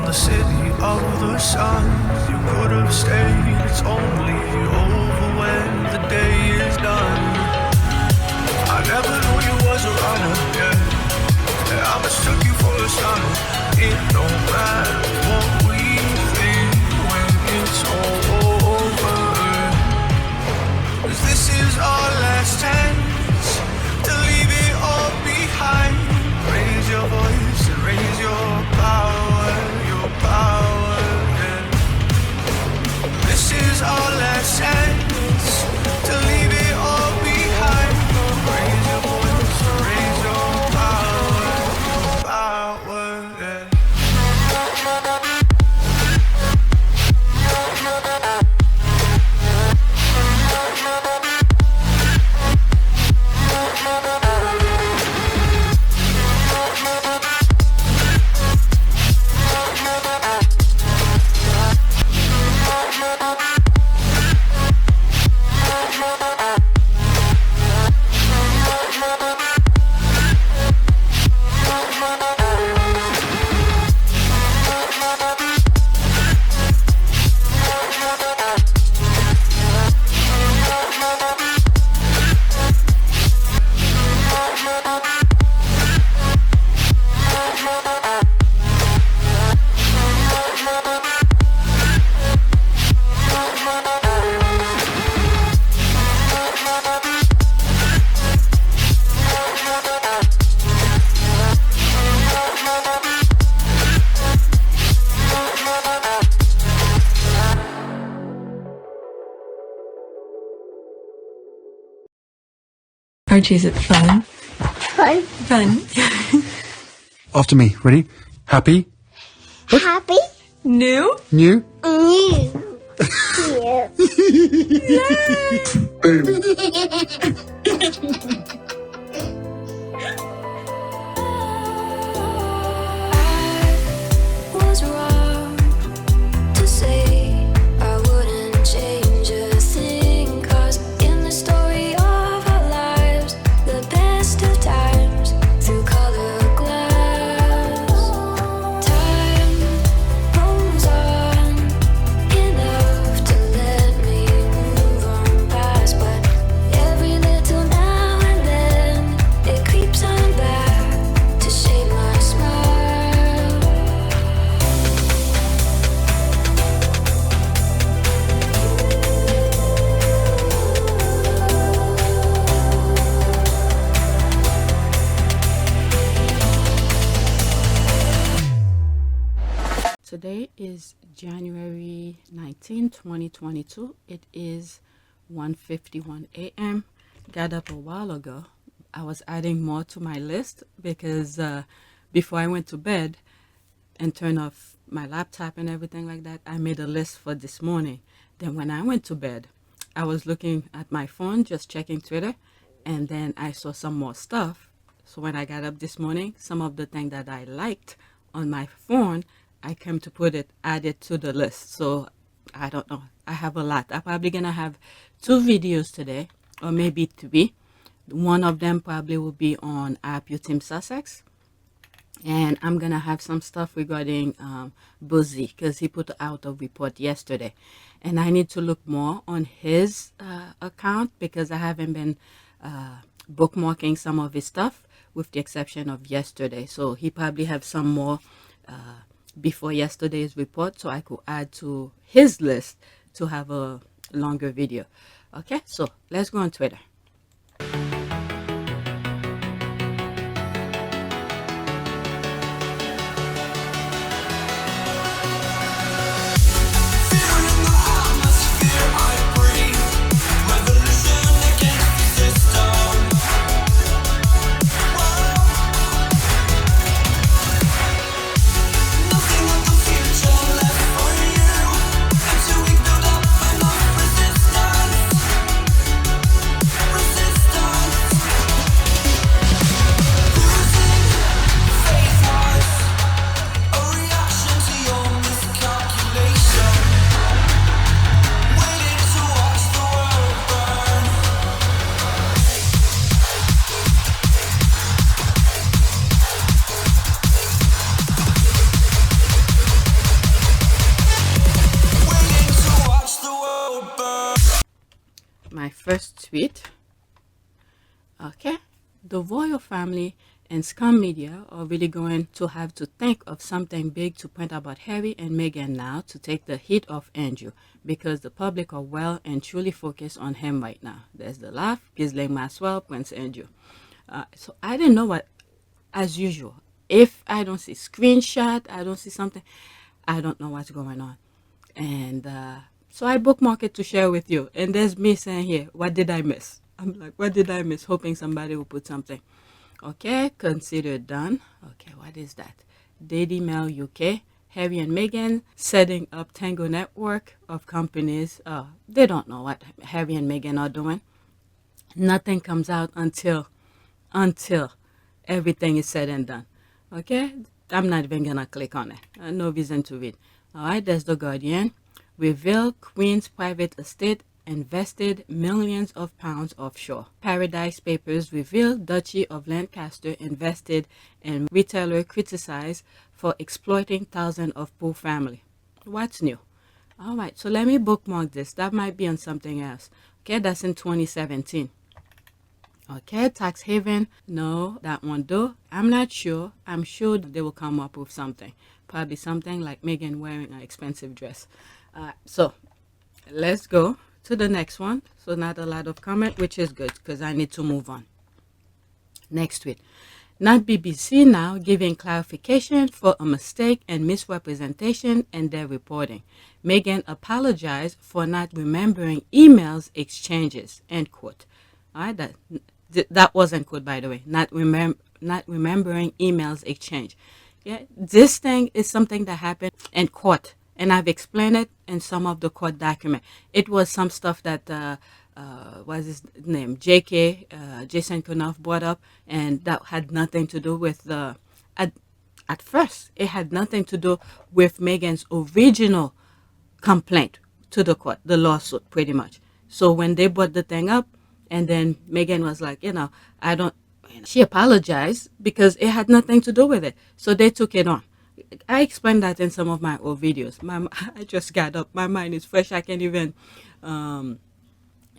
the city of the sun. You could have stayed, it's only over when the day is done. I never knew you was a runner, yeah. I mistook you for a son. It don't matter what we think when it's all over. 'Cause this is our last chance to leave it all behind. Raise your voice and raise your power, yeah. This is our last chance to leave it all behind. Raise your voice and raise your power, yeah. Archie, is it fun? Fun. Fun. After me. Ready? Happy? Happy. New? New? New. Boom. Was wrong to say I wouldn't change a thing, 'cause in the story of our lives, the best of times through color glass, time rolls on enough to let me move on past, but every little now and then it creeps on back to shade my smile. Today is January 19, 2022. It is 1:51 a.m. Got up a while ago. I was adding more to my list because before I went to bed and turned off my laptop and everything like that, I made a list for this morning. Then when I went to bed, I was looking at my phone, just checking Twitter, and then I saw some more stuff. So when I got up this morning, some of the things that I liked on my phone, I came to add it to the list. So I don't know. I have a lot. I'm probably going to have 2 videos today, or maybe 3. One of them probably will be on PYTE Sussex. And I'm going to have some stuff regarding Buzzy, because he put out a report yesterday. And I need to look more on his account, because I haven't been bookmarking some of his stuff, with the exception of yesterday. So he probably have some more before yesterday's report, so I could add to his list to have a longer video. Okay, so let's go on Twitter. tweet. Okay, the royal family and scum media are really going to have to think of something big to point about Harry and Meghan now to take the heat off Andrew, because the public are well and truly focused on him right now. There's the laugh, Ghislaine Maxwell, Prince Andrew. So I didn't know what, as usual, if I don't see screenshot, I don't see something, I don't know what's going on. And so I bookmark it to share with you. And there's me saying here, what did I miss? I'm like, what did I miss? Hoping somebody will put something. Okay, consider done. Okay, what is that? Daily Mail UK. Harry and Meghan setting up Tango network of companies. They don't know what Harry and Meghan are doing. Nothing comes out until everything is said and done. Okay, I'm not even gonna click on it. No reason to read. All right, there's the Guardian. Reveal Queen's private estate invested millions of pounds offshore. Paradise Papers reveal Duchy of Lancaster invested in retailer criticized for exploiting thousands of poor family. What's new? All right, so let me bookmark this. That might be on something else. Okay, that's in 2017. Okay, tax haven. No, that won't do. I'm not sure. I'm sure they will come up with something. Probably something like Meghan wearing an expensive dress. So let's go to the next one. So not a lot of comment, which is good because I need to move on. Next tweet. Not BBC now giving clarification for a mistake and misrepresentation in their reporting. Meghan apologized for not remembering emails exchanges. End quote. All right, that wasn't quote, by the way. Not remembering emails exchange. Yeah, this thing is something that happened in court, and I've explained it in some of the court document. It was some stuff that what's his name, Jason Kenoff brought up, and that had nothing to do with the. At first, it had nothing to do with Meghan's original complaint to the court, the lawsuit, pretty much. So when they brought the thing up, and then Meghan was like, I don't. She apologized because it had nothing to do with it. So they took it on. I explained that in some of my old videos. I just got up. My mind is fresh. I can't even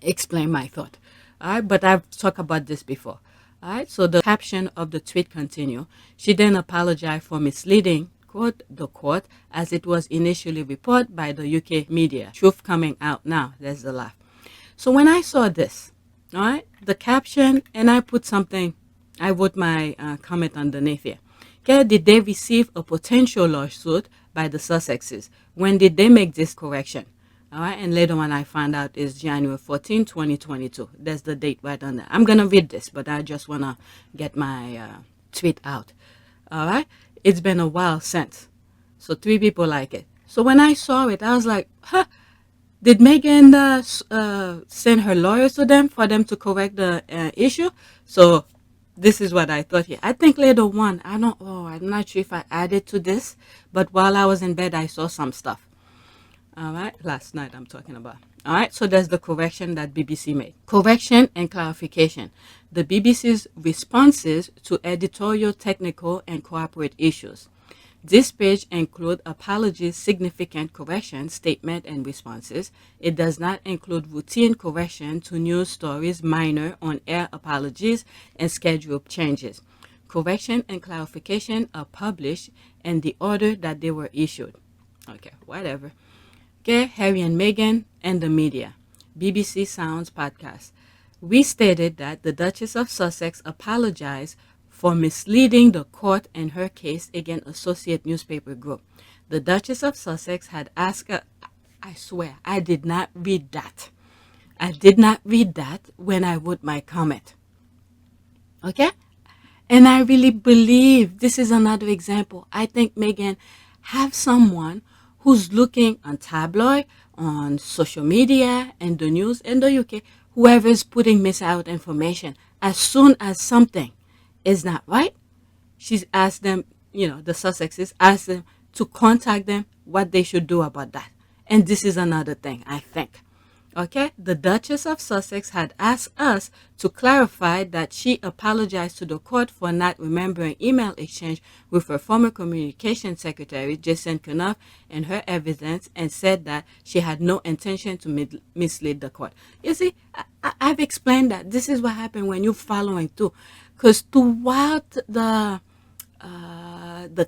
explain my thought. All right, but I've talked about this before. All right, so the caption of the tweet continue. She then apologized for misleading, quote, the court as it was initially reported by the UK media. Truth coming out now. There's the laugh. So when I saw this, all right, the caption, and I put something, I wrote my comment underneath here. Okay, did they receive a potential lawsuit by the Sussexes? When did they make this correction? All right, and later on I found out is January 14, 2022. There's the date right on there. I'm going to read this, but I just want to get my tweet out. All right, it's been a while since. So 3 people like it. So when I saw it, I was like, huh. Did Meghan send her lawyers to them for them to correct the issue? So this is what I thought here. I think later on, I'm not sure if I added to this, but while I was in bed, I saw some stuff. All right, last night I'm talking about. All right, so there's the correction that BBC made. Correction and clarification. The BBC's responses to editorial, technical, and corporate issues. This page includes apologies, significant correction, statement, and responses. It does not include routine correction to news stories, minor on-air apologies, and schedule changes. Correction and clarification are published in the order that they were issued. Okay, whatever. Okay, Harry and Meghan and the media. BBC Sounds podcast. We stated that the Duchess of Sussex apologized for misleading the court in her case against Associate Newspaper Group. The Duchess of Sussex had asked her, I swear, I did not read that. I did not read that when I wrote my comment. Okay? And I really believe this is another example. I think Meghan have someone who's looking on tabloid, on social media, and the news in the UK, whoever is putting misaout information. As soon as something is not right, she's asked them, the Sussexes, asked them to contact them what they should do about that. And this is another thing, I think. Okay, the Duchess of Sussex had asked us to clarify that she apologized to the court for not remembering email exchange with her former communication secretary, Jason Knuff, and her evidence, and said that she had no intention to mislead the court. You see, I've explained that this is what happened when you're following through, because throughout the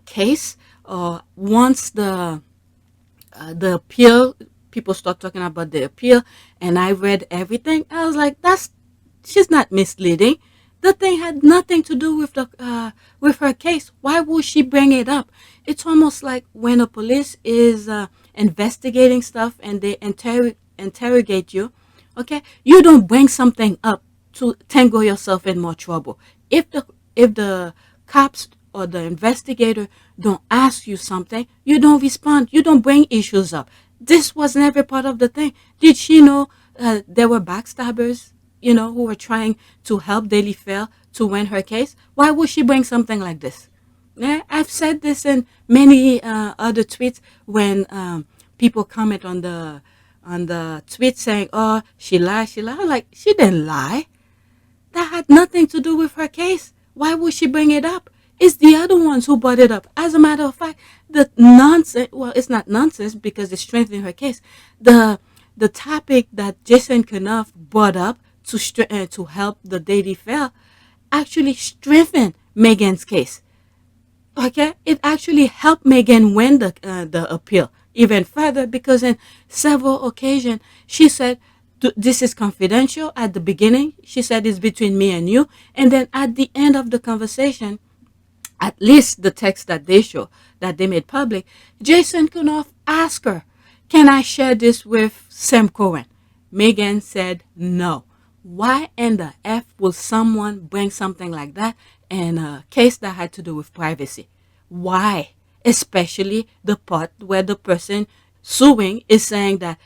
case, once the appeal, people start talking about the appeal, and I read everything. I was like, she's not misleading. The thing had nothing to do with her case. Why would she bring it up? It's almost like when a police is investigating stuff and they interrogate you. Okay, you don't bring something up to tangle yourself in more trouble. If the cops or the investigator don't ask you something, you don't respond. You don't bring issues up. This was never part of the thing. Did she know there were backstabbers, who were trying to help Daily Fair to win her case? Why would she bring something like this? Yeah, I've said this in many other tweets when people comment on the tweet saying, "Oh, she lied." I'm like, she didn't lie. That had nothing to do with her case. Why would she bring it up? It's the other ones who brought it up. As a matter of fact, the nonsense, well, it's not nonsense because it's strengthening her case. The topic that Jason Knuff brought up to help the Daily Fair actually strengthened Meghan's case. Okay? It actually helped Meghan win the appeal even further because in several occasions she said, this is confidential at the beginning. She said it's between me and you. And then at the end of the conversation, at least the text that they show, that they made public, Jason Knuff asked her, can I share this with Sam Cohen? Meghan said no. Why in the F will someone bring something like that in a case that had to do with privacy? Why? Especially the part where the person suing is saying that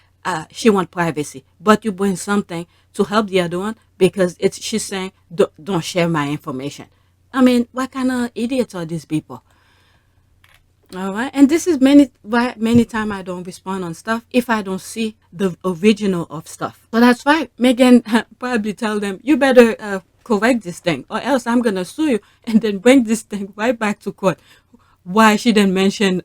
she wants privacy, but you bring something to help the other one because she's saying, don't share my information. I mean, what kind of idiots are these people? All right. And this is many times I don't respond on stuff if I don't see the original of stuff. So that's right. Meghan probably tell them, you better correct this thing or else I'm going to sue you and then bring this thing right back to court. Why she didn't mention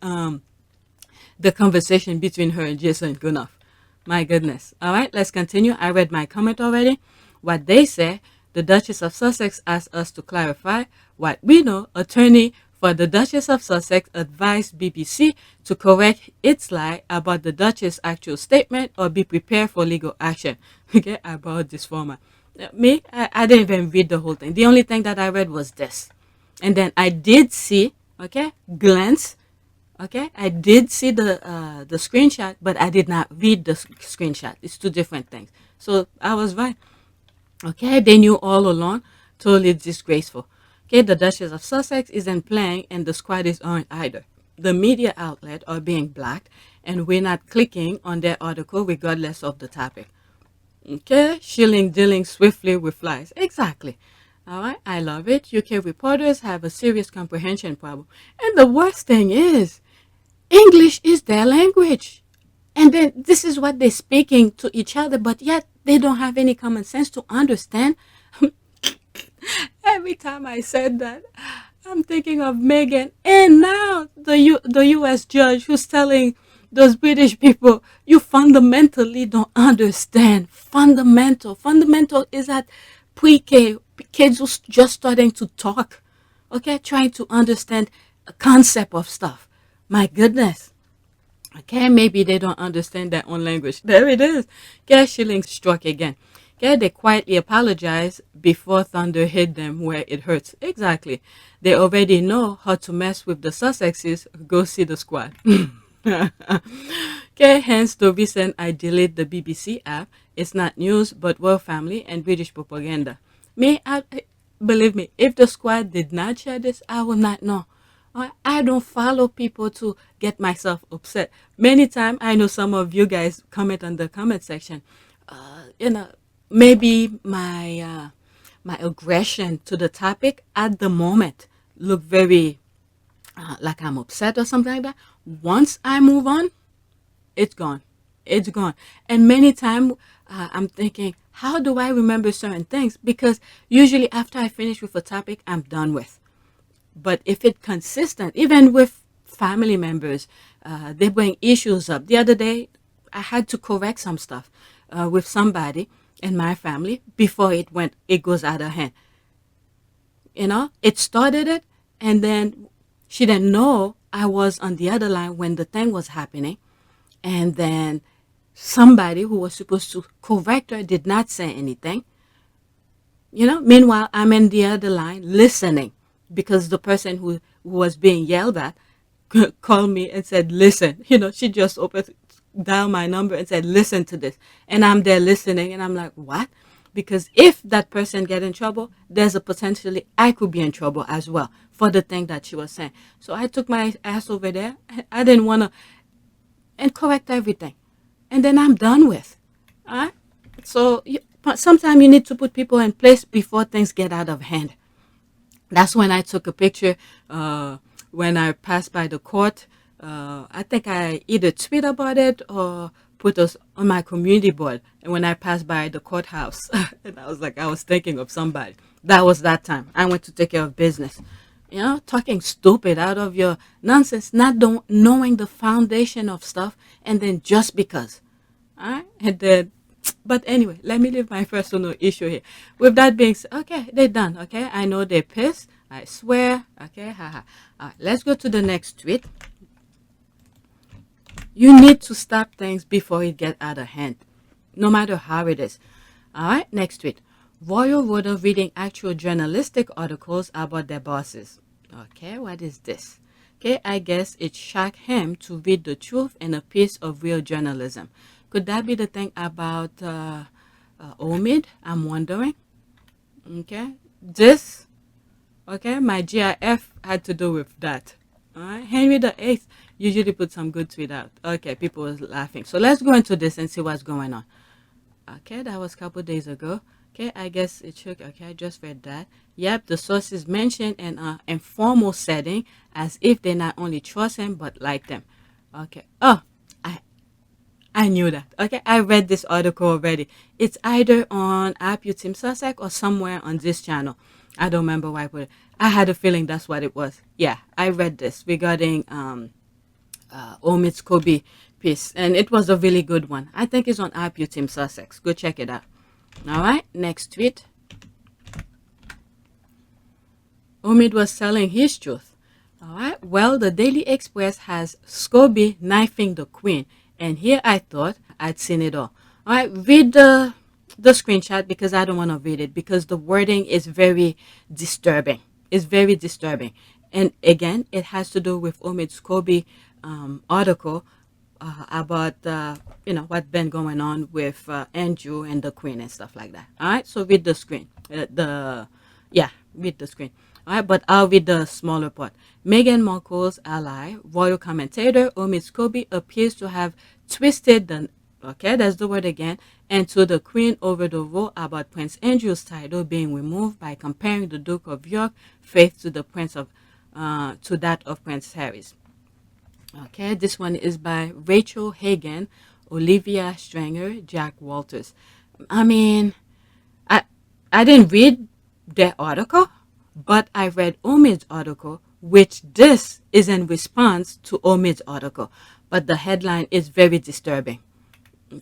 the conversation between her and Jason Knuff. My goodness. All right. Let's continue. I read my comment already. What they say. The Duchess of Sussex asked us to clarify what we know. Attorney for the Duchess of Sussex advised BBC to correct its lie about the Duchess' actual statement or be prepared for legal action. Okay, about this format. Me, I didn't even read the whole thing. The only thing that I read was this. And then I did see, glance. Okay, I did see the screenshot, but I did not read the screenshot. It's two different things. So I was right. Okay, they knew all along. Totally disgraceful. Okay, the Duchess of Sussex isn't playing and the squaddies aren't either. The media outlet are being blacked and we're not clicking on their article regardless of the topic. Okay, shilling dealing swiftly with flies. Exactly. All right, I love it. UK reporters have a serious comprehension problem. And the worst thing is, English is their language. And then this is what they're speaking to each other, but yet they don't have any common sense to understand. Every time I said that, I'm thinking of Meghan. And now the U.S. judge who's telling those British people, you fundamentally don't understand. Fundamental is at pre-K, kids who's just starting to talk. Okay, trying to understand a concept of stuff. My goodness. Okay, maybe they don't understand their own language. There it is. Okay, shilling struck again. Okay, they quietly apologize before thunder hit them where it hurts. Exactly. They already know how to mess with the Sussexes. Go see the squad. Okay, hence the reason I delete the BBC app. It's not news, but royal family and British propaganda. Believe me, if the squad did not share this, I would not know. I don't follow people to get myself upset. Many times, I know some of you guys comment on the comment section. Maybe my aggression to the topic at the moment look very like I'm upset or something like that. Once I move on, it's gone. It's gone. And many times I'm thinking, how do I remember certain things? Because usually after I finish with a topic, I'm done with. But if it's consistent, even with family members, they bring issues up. The other day, I had to correct some stuff with somebody in my family before it goes out of hand. You know, it started it, and then she didn't know I was on the other line when the thing was happening. And then somebody who was supposed to correct her did not say anything. You know, meanwhile, I'm in the other line listening because the person who was being yelled at called me and said, listen. You know, she just dialed my number and said, listen to this. And I'm there listening, and I'm like, what? Because if that person get in trouble, there's a potentially I could be in trouble as well for the thing that she was saying. So I took my ass over there. I didn't want to and correct everything. And then I'm done with. All right? So sometimes you need to put people in place before things get out of hand. That's when I took a picture when I passed by the court. I think I either tweet about it or put us on my community board. And when I passed by the courthouse, and I was thinking of somebody. That was that time. I went to take care of business. You know, talking stupid out of your nonsense, not knowing the foundation of stuff, and then just because. All right? And then, but anyway, let me leave my personal issue here. With that being said, okay, they're done. Okay, I know they're pissed. I swear. Okay, haha. All right, let's go to the next tweet. You need to stop things before it gets out of hand, no matter how it is. All right, next tweet. Royal rota reading actual journalistic articles about their bosses. Okay, what is this? Okay, I guess it shocked him to read the truth in a piece of real journalism. Could that be the thing about Omid? I'm wondering. Okay, this. Okay, my GIF had to do with that. All right, Henry VIII usually put some good tweet out. Okay, people was laughing. So let's go into this and see what's going on. Okay, that was a couple days ago. Okay, I guess it shook. Okay, I just read that. Yep, the sources mentioned in an informal setting as if they not only trust him but like them. Okay. Oh, I knew that. Okay, I read this article already. It's either on PYTE Sussex or somewhere on this channel. I don't remember why I put it. I had a feeling that's what it was. Yeah, I read this regarding Omid's Kobe piece, and it was a really good one. I think it's on PYTE Sussex. Go check it out. All right, next tweet. Omid was telling his truth. All right, well, the Daily Express has Scobie knifing the Queen, and here I thought I'd seen it all. All right, read the screenshot because I don't want to read it because the wording is very disturbing. It's very disturbing, and again, it has to do with Omid Scobie article about what's been going on with Andrew and the Queen and stuff like that. All right, so read the screen. Read the screen. All right, but I'll read the smaller part. Meghan Markle's ally, royal commentator Omid Scobie, appears to have twisted that's the word again, and to the Queen over the row about Prince Andrew's title being removed by comparing the Duke of York faith to the to that of Prince Harry's. Okay, this one is by Rachel Hagan, Olivia Stranger, Jack Walters. I mean, I didn't read their article, but I read Omid's article, which this is in response to Omid's article. But the headline is very disturbing.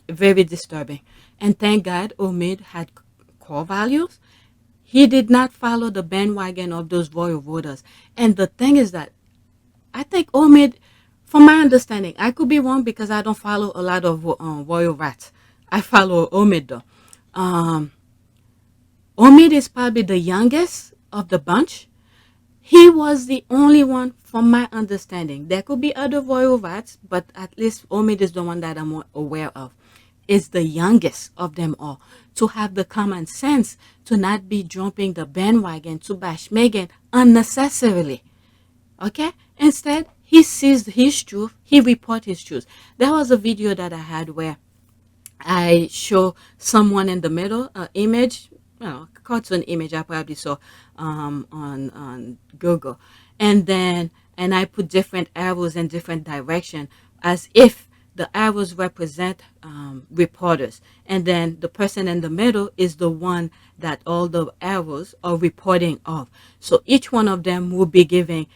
Very disturbing. And thank God Omid had core values. He did not follow the bandwagon of those royal voters. And the thing is that I think Omid, from my understanding, I could be wrong because I don't follow a lot of royal rats. I follow Omid though. Omid is probably the youngest of the bunch. He was the only one, from my understanding. There could be other royal rats, but at least Omid is the one that I'm more aware of. Is the youngest of them all. To have the common sense to not be jumping the bandwagon to bash Meghan unnecessarily. Okay? Instead, he sees his truth. He reports his truth. There was a video that I had where I show someone in the middle, image, cartoon image I probably saw on Google, and I put different arrows in different direction as if the arrows represent reporters, and then the person in the middle is the one that all the arrows are reporting of. So each one of them will be giving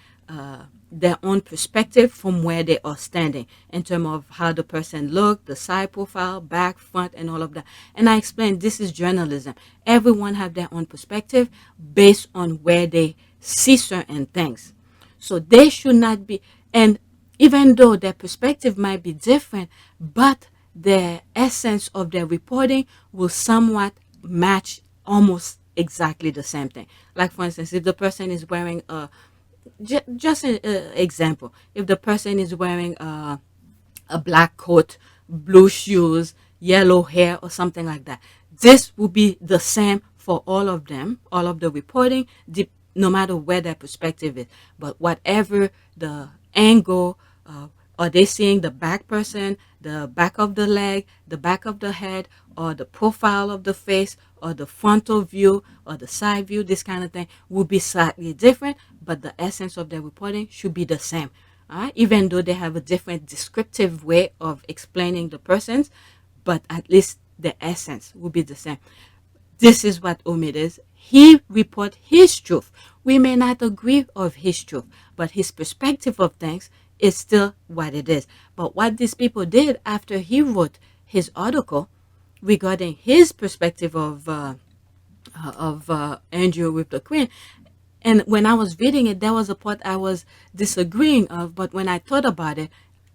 their own perspective from where they are standing in terms of how the person looked, the side profile, back, front, and all of that. And I explained this is journalism. Everyone have their own perspective based on where they see certain things. So they should not be, and even though their perspective might be different, but the essence of their reporting will somewhat match almost exactly the same thing. Like for instance, if the person is wearing a just an example, if the person is wearing a black coat, blue shoes, yellow hair, or something like that, this will be the same for all of them, all of the reporting, no matter where their perspective is. But whatever the angle, are they seeing the back person, the back of the leg, the back of the head, or the profile of the face, or the frontal view, or the side view, this kind of thing will be slightly different, but the essence of their reporting should be the same. All right? Even though they have a different descriptive way of explaining the persons, but at least the essence will be the same. This is what Omid is. He report his truth. We may not agree of his truth, but his perspective of things is still what it is. But what these people did after he wrote his article regarding his perspective of Andrew with the Queen, and when I was reading it, there was a part I was disagreeing of, but when I thought about it,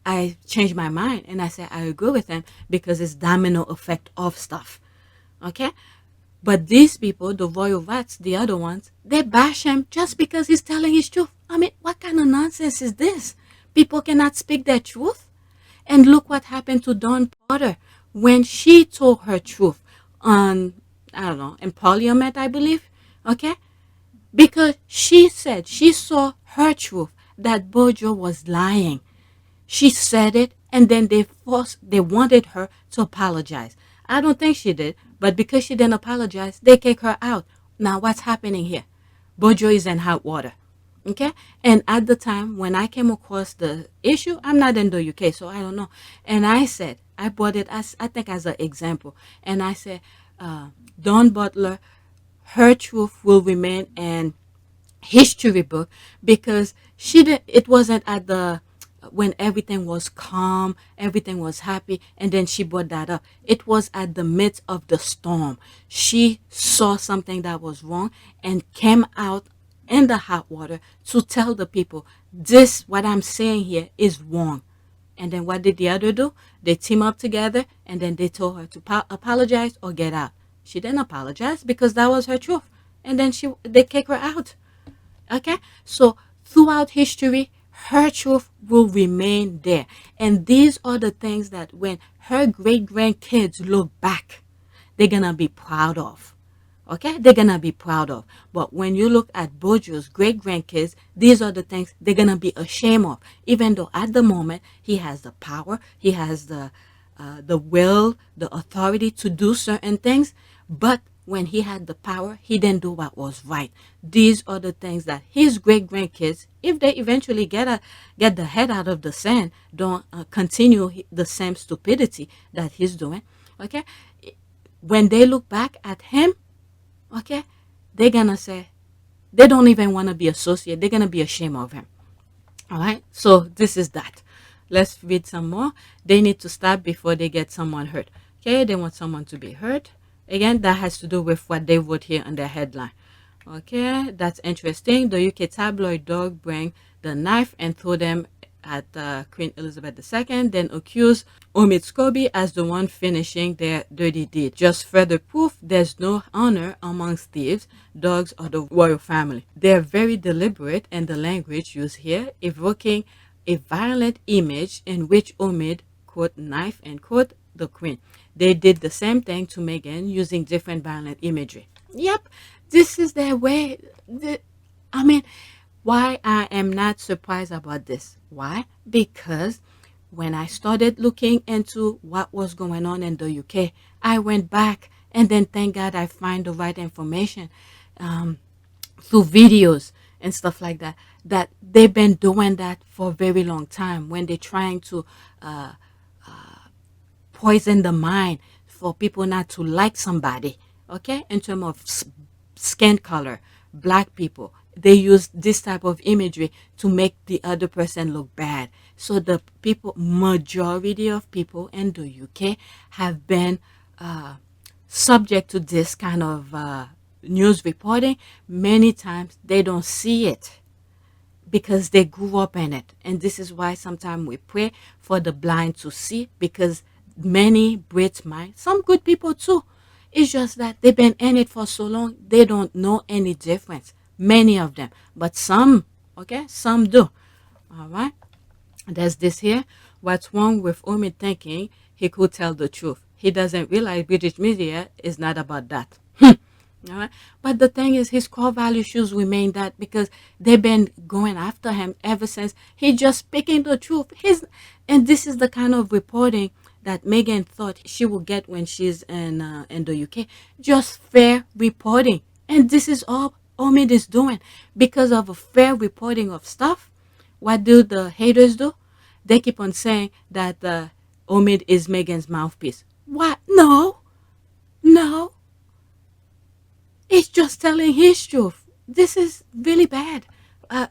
I changed my mind and I said I agree with him because it's domino effect of stuff. Okay? But these people, the royal rats, the other ones, they bash him just because he's telling his truth. I mean, what kind of nonsense is this? People cannot speak their truth? And look what happened to Dawn Potter when she told her truth on, I don't know, in Parliament, I believe. Okay? Because she said she saw her truth, that Bojo was lying. She said it, and then they wanted her to apologize. I don't think she did, but because she didn't apologize, they kick her out. Now what's happening here? Bojo is in hot water. Okay? And at the time when I came across the issue, I'm not in the UK, so I don't know. And I said, I brought it as, I think, as an example. And I said, Dawn Butler, her truth will remain in history book because it wasn't at the when everything was calm, everything was happy, and then she brought that up. It was at the midst of the storm. She saw something that was wrong and came out in the hot water to tell the people, this, what I'm saying here, is wrong. And then what did the other do? They team up together, and then they told her to apologize or get out. She didn't apologize because that was her truth. And then they kick her out. Okay? So throughout history, her truth will remain there. And these are the things that when her great-grandkids look back, they're going to be proud of. Okay? They're going to be proud of. But when you look at Bojo's great-grandkids, these are the things they're going to be ashamed of. Even though at the moment, he has the power, he has the will, the authority to do certain things. But when he had the power, he didn't do what was right. These are the things that his great-grandkids, if they eventually get the head out of the sand, don't continue the same stupidity that he's doing, okay? When they look back at him, okay, they're going to say, they don't even want to be associated. They're going to be ashamed of him, all right? So this is that. Let's read some more. They need to stop before they get someone hurt, okay? They want someone to be hurt. Again, that has to do with what they wrote here on their headline. Okay, that's interesting. The UK tabloid dog bring the knife and throw them at Queen Elizabeth II, then accuse Omid Scobie as the one finishing their dirty deed. Just further proof there's no honor amongst thieves, dogs, or the royal family. They're very deliberate in the language used here, evoking a violent image in which Omid, quote, knife, and quote, the Queen. They did the same thing to Meghan using different violent imagery. Yep, this is their way. I mean, why I am not surprised about this? Why? Because when I started looking into what was going on in the UK, I went back and then thank God I find the right information through videos and stuff like that, that they've been doing that for a very long time when they're trying to poison the mind for people not to like somebody, okay? In terms of skin color, black people, they use this type of imagery to make the other person look bad. So the people, majority of people in the UK have been subject to this kind of news reporting. Many times they don't see it because they grew up in it. And this is why sometimes we pray for the blind to see, because many Brits might, some good people too, it's just that they've been in it for so long, they don't know any difference. Many of them. But some, okay, some do. All right. There's this here. What's wrong with Omid thinking he could tell the truth? He doesn't realize British media is not about that. All right. But the thing is, his core value should remain that, because they've been going after him ever since. He just speaking the truth. And this is the kind of reporting that Meghan thought she would get when she's in the UK. Just fair reporting. And this is all Omid is doing. Because of a fair reporting of stuff, what do the haters do? They keep on saying that Omid is Meghan's mouthpiece. What? No. No. It's just telling his truth. This is really bad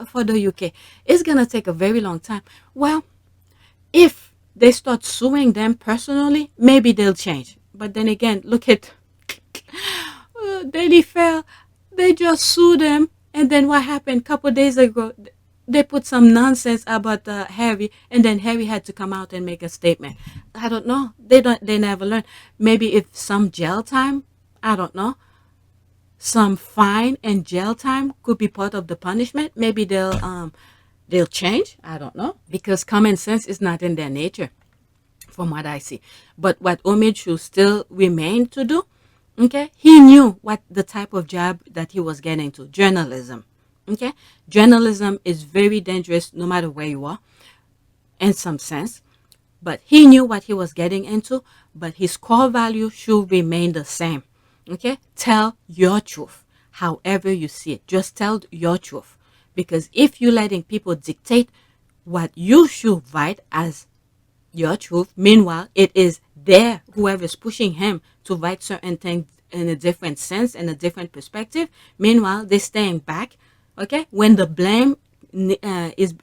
for the UK. It's going to take a very long time. Well, if they start suing them personally, maybe they'll change. But then again, look at Daily Fair. They just sued them. And then what happened? A couple of days ago, they put some nonsense about Harry, and then Harry had to come out and make a statement. I don't know. They never learn. Maybe if some jail time, I don't know, some fine and jail time could be part of the punishment. Maybe they'll change. I don't know, because common sense is not in their nature, from what I see. But what Omid should still remain to do, okay? He knew what the type of job that he was getting to, journalism. Okay, journalism is very dangerous no matter where you are, in some sense. But he knew what he was getting into, but his core value should remain the same. Okay, tell your truth, however you see it. Just tell your truth, because if you're letting people dictate what you should write as your truth, meanwhile it is whoever's pushing him to write certain things in a different sense, in a different perspective. Meanwhile, they're staying back. Okay, when the blame is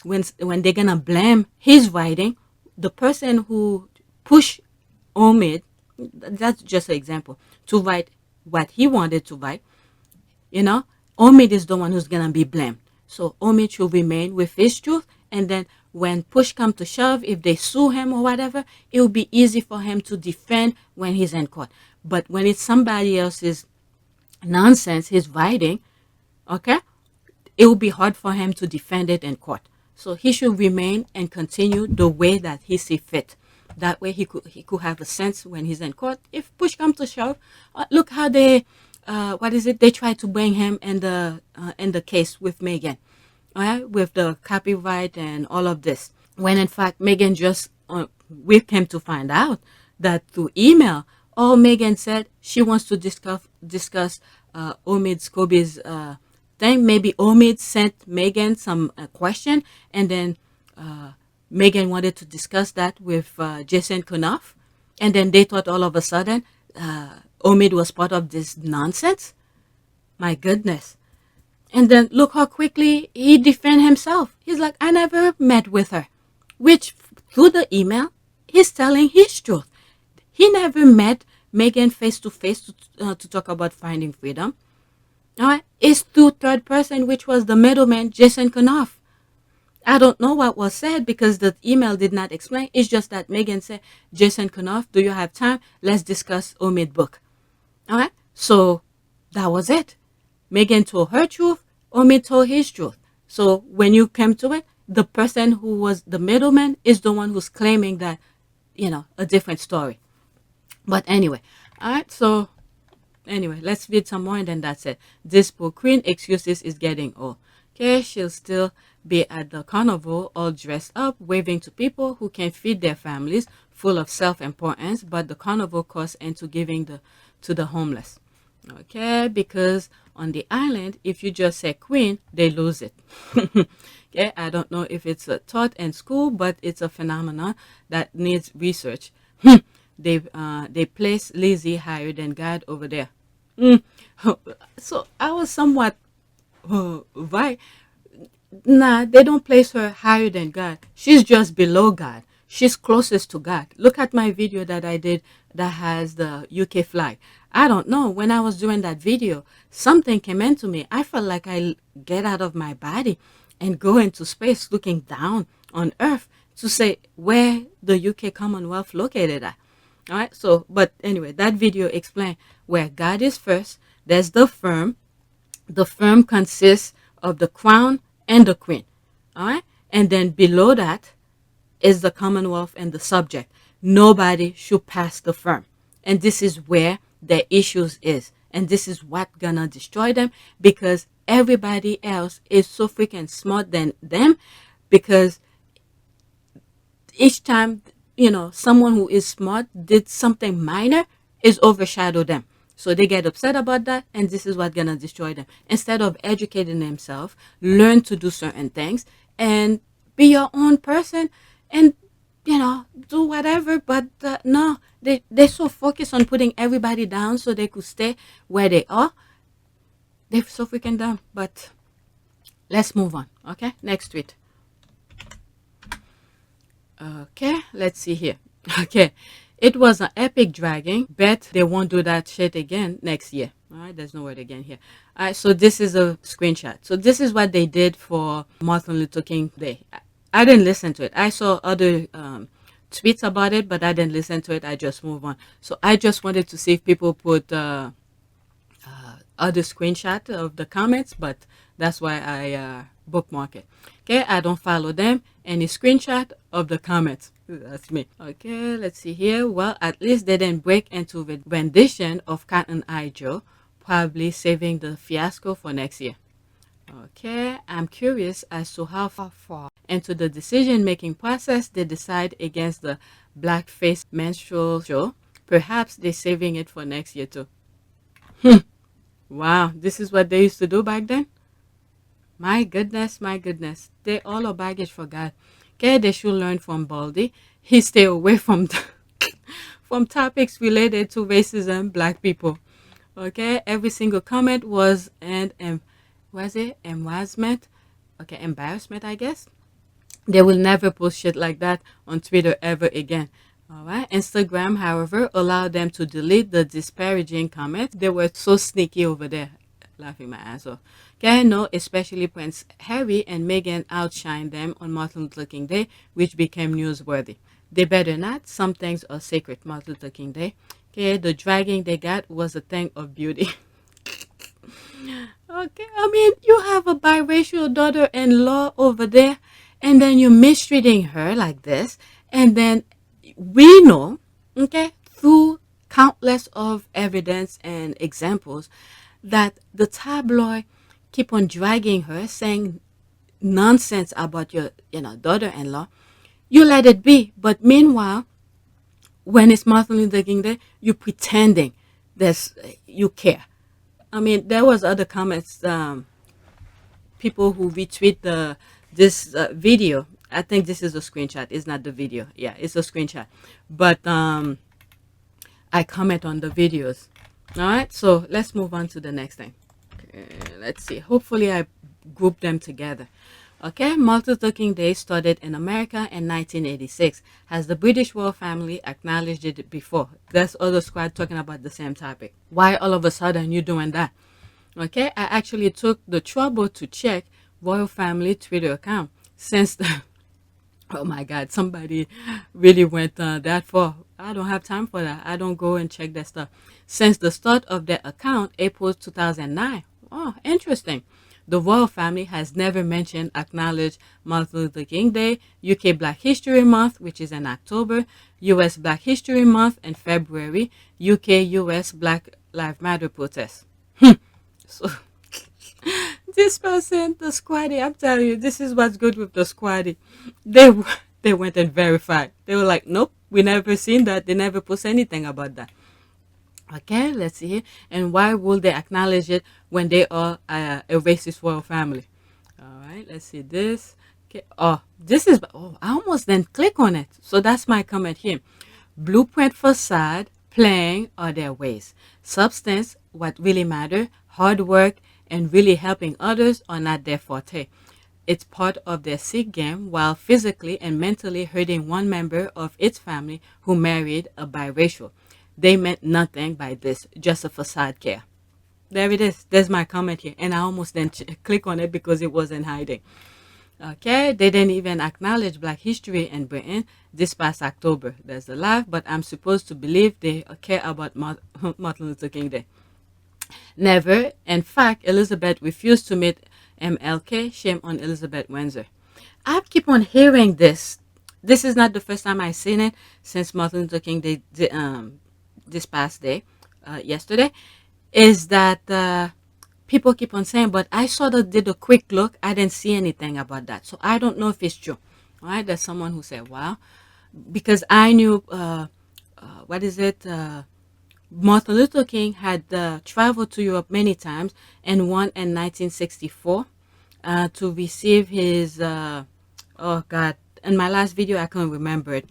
when they're gonna blame his writing, the person who pushed Omid, that's just an example, to write what he wanted to write, Omid is the one who's gonna be blamed. So Omid should remain with his truth, and then when push comes to shove, if they sue him or whatever, it will be easy for him to defend when he's in court. But when it's somebody else's nonsense, his writing, okay, it will be hard for him to defend it in court. So he should remain and continue the way that he sees fit. That way he could have a sense when he's in court. If push comes to shove, look how they they try to bring him in the case with Meghan, with the copyright and all of this. When in fact Meghan just we came to find out that through email, all Meghan said, she wants to discuss Omid Scobie's thing. Maybe Omid sent Meghan some question, and then Meghan wanted to discuss that with Jason Kenoff, and then they thought all of a sudden Omid was part of this nonsense. My goodness. And then look how quickly he defended himself. He's like, I never met with her, which through the email, he's telling his truth. He never met Meghan face to face to talk about finding freedom. All right, it's through third person, which was the middleman, Jason Kenoff. I don't know what was said because the email did not explain. It's just that Meghan said, Jason Kenoff, do you have time? Let's discuss Omid book. All right, so that was it. Meghan told her truth, Omid told his truth. So when you came to it, the person who was the middleman is the one who's claiming that, a different story. But anyway, all right, so anyway, let's read some more and then that's it. This poor queen excuses is getting old. Okay, she'll still be at the carnival all dressed up, waving to people who can feed their families, full of self-importance, but the carnival costs into giving to the homeless. Okay, because on the island, if you just say queen, they lose it. Okay, I don't know if it's taught in school, but it's a phenomenon that needs research. They place Lizzie higher than God over there. Mm. So I was somewhat right. Nah, they don't place her higher than God. She's just below God. She's closest to God. Look at my video that I did that has the UK flag. I don't know. When I was doing that video, something came into me. I felt like I get out of my body and go into space looking down on Earth to say where the UK Commonwealth located at. All right. So, but anyway, that video explained where God is first. There's the firm. The firm consists of the crown and the queen. All right. And then below that is the Commonwealth and the subject. Nobody should pass the firm. And this is where the issues is. And this is what gonna destroy them, because everybody else is so freaking smart than them, because each time, someone who is smart did something minor, is overshadow them. So they get upset about that, and this is what's gonna destroy them. Instead of educating themselves, learn to do certain things and be your own person, and do whatever. But no, they're so focused on putting everybody down so they could stay where they are. They're so freaking dumb. But let's move on. Okay, next tweet. Okay, let's see here. Okay, it was an epic dragging. Bet they won't do that shit again next year. All right, there's no word again here. All right, so this is a screenshot. So this is what they did for Martin Luther King Day. I didn't listen to it. I saw other tweets about it, but I didn't listen to it. I just move on. So I just wanted to see if people put other screenshot of the comments, but that's why I bookmark it. Okay, I don't follow them. Any screenshot of the comments. That's me. Okay, let's see here. Well, at least they didn't break into the rendition of Cotton Eye Joe, probably saving the fiasco for next year. Okay, I'm curious as to how far into the decision-making process they decide against the blackface menstrual show. Perhaps they're saving it for next year too. Wow, this is what they used to do back then? My goodness, my goodness. They all are baggage for God. Okay, they should learn from Baldy. He stay away from from topics related to racism, black people. Okay, every single comment was embarrassment. Okay, embarrassment, I guess. They will never post shit like that on Twitter ever again. All right. Instagram, however, allowed them to delete the disparaging comments. They were so sneaky over there, laughing my ass off. Okay, no, especially Prince Harry and Meghan outshined them on Martin Luther King Day, which became newsworthy. They better not. Some things are sacred. Martin Luther King Day. Okay, the dragging they got was a thing of beauty. Okay, I mean, you have a biracial daughter-in-law over there, and then you're mistreating her like this, and then we know, okay, through countless of evidence and examples, that the tabloid keep on dragging her, saying nonsense about your, daughter-in-law. You let it be, but meanwhile, when it's Martin Luther King Day, you're pretending you care. I mean, there was other comments, people who retweet this video. I think this is a screenshot. It's not the video. Yeah, it's a screenshot. But I comment on the videos. All right, so let's move on to the next thing. Okay, let's see. Hopefully I group them together. Okay, Martin Luther King Day started in America in 1986. Has the British royal family acknowledged it before? That's other squad talking about the same topic. Why all of a sudden you doing that? Okay, I actually took the trouble to check royal family Twitter account since the oh my God, somebody really went that far. I don't have time for that. I don't go and check that stuff. Since the start of their account, April 2009. Oh, interesting. The royal family has never mentioned, acknowledged Martin Luther King Day, UK Black History Month, which is in October, US Black History Month in February, UK-US Black Lives Matter protests. So, this person, the squaddy, I'm telling you, this is what's good with the squaddy. They went and verified. They were like, nope, we never seen that. They never post anything about that. Okay, let's see here. And why would they acknowledge it when they are a racist royal family? All right, let's see this. Okay. Oh, this is, I almost didn't click on it. So that's my comment here. Blueprint facade, playing are their ways. Substance, what really matter, hard work, and really helping others are not their forte. It's part of their sick game while physically and mentally hurting one member of its family who married a biracial. They meant nothing by this, just a facade care. There it is. There's my comment here. And I almost didn't click on it because it wasn't hiding. Okay, they didn't even acknowledge Black history in Britain this past October. There's a laugh, but I'm supposed to believe they care about Martin Luther King Day. Never. In fact, Elizabeth refused to meet MLK. Shame on Elizabeth Windsor. I keep on hearing this. This is not the first time I've seen it since Martin Luther King Day this past day, yesterday, is that people keep on saying, but I sort of did a quick look. I didn't see anything about that. So I don't know if it's true. All right, there's someone who said, wow, because I knew, Martin Luther King had traveled to Europe many times and won in 1964 to receive his, oh God, in my last video, I can't remember it,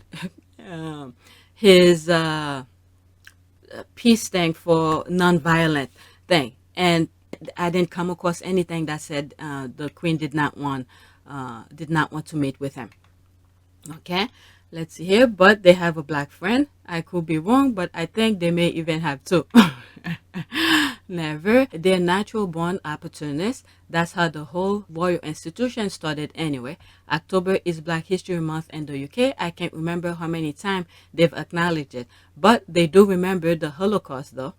his peace thing for nonviolent thing. And I didn't come across anything that said the Queen did not want to meet with him. Okay, let's see here. But they have a Black friend. I could be wrong, but I think they may even have two. Never. They're natural born opportunists. That's how the whole royal institution started anyway. October is Black History Month in the UK. I can't remember how many times they've acknowledged it, but they do remember the Holocaust though.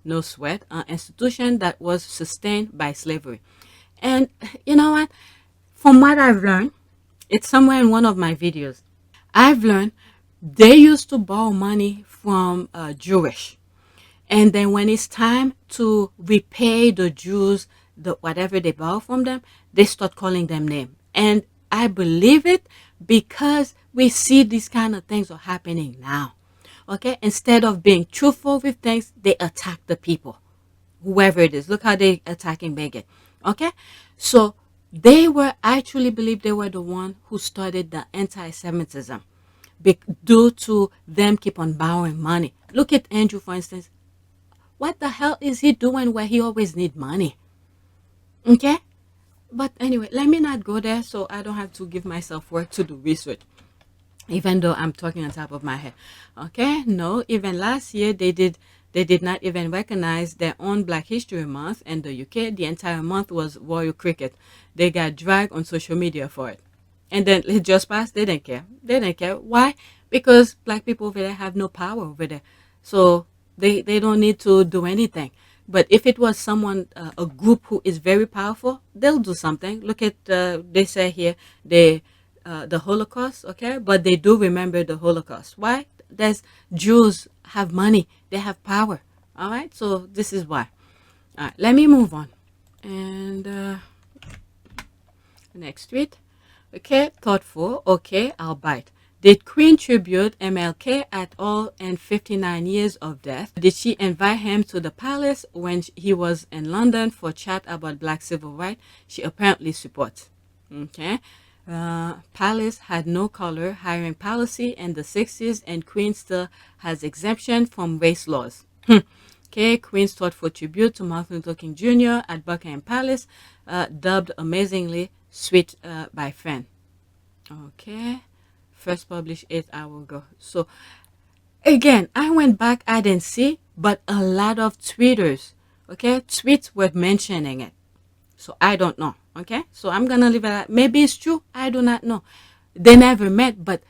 No sweat. An institution that was sustained by slavery. And you know what? From what I've learned, it's somewhere in one of my videos. I've learned they used to borrow money from Jewish. And then when it's time to repay the Jews, whatever they borrow from them, they start calling them names. And I believe it because we see these kind of things are happening now. Okay, instead of being truthful with things, they attack the people, whoever it is. Look how they attacking Meghan. Okay, so they were actually believe they were the one who started the anti-Semitism due to them keep on borrowing money. Look at Andrew, for instance. What the hell is he doing where he always need money? Okay, but anyway, let me not go there so I don't have to give myself work to do research. Even though I'm talking on top of my head. Okay, no, even last year they did not even recognize their own Black History Month in the UK. The entire month was royal cricket. They got dragged on social media for it. And then it just passed, they didn't care. They didn't care. Why? Because Black people over there have no power over there. So they don't need to do anything. But if it was someone, a group who is very powerful, they'll do something. Look at, they say here, the Holocaust, okay? But they do remember the Holocaust. Why? There's Jews have money. They have power. All right? So this is why. All right, let me move on. And next tweet. Okay, thoughtful. Okay, I'll bite. Did Queen tribute MLK at all in 59 years of death? Did she invite him to the palace when he was in London for chat about Black civil rights? She apparently supports. Okay. Palace had no color hiring policy in the 60s and Queen still has exemption from race laws. Okay, Queen's thoughtful tribute to Martin Luther King Jr. at Buckingham Palace, dubbed amazingly sweet by fan. Okay, first published 8 hours ago. So again, I went back, I didn't see, but a lot of tweeters, okay, tweets were mentioning it. So I don't know. Okay, so I'm gonna leave it at, maybe it's true, I do not know. They never met, but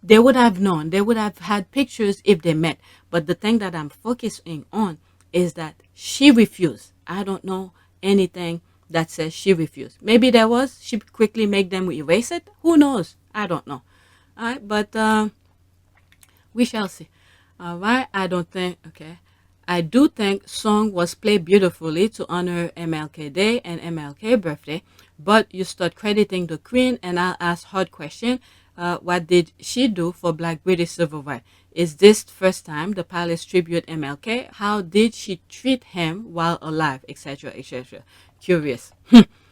they would have known. They would have had pictures if they met. But the thing that I'm focusing on is that she refused. I don't know anything that says she refused. Maybe there was. She quickly make them erase it. Who knows? I don't know. All right, but we shall see. All right, I don't think. Okay. I do think song was played beautifully to honor MLK Day and MLK birthday, but you start crediting the Queen and I'll ask hard question. What did she do for Black British civil rights? Is this first time the palace tribute MLK? How did she treat him while alive, etc., etc.? Curious.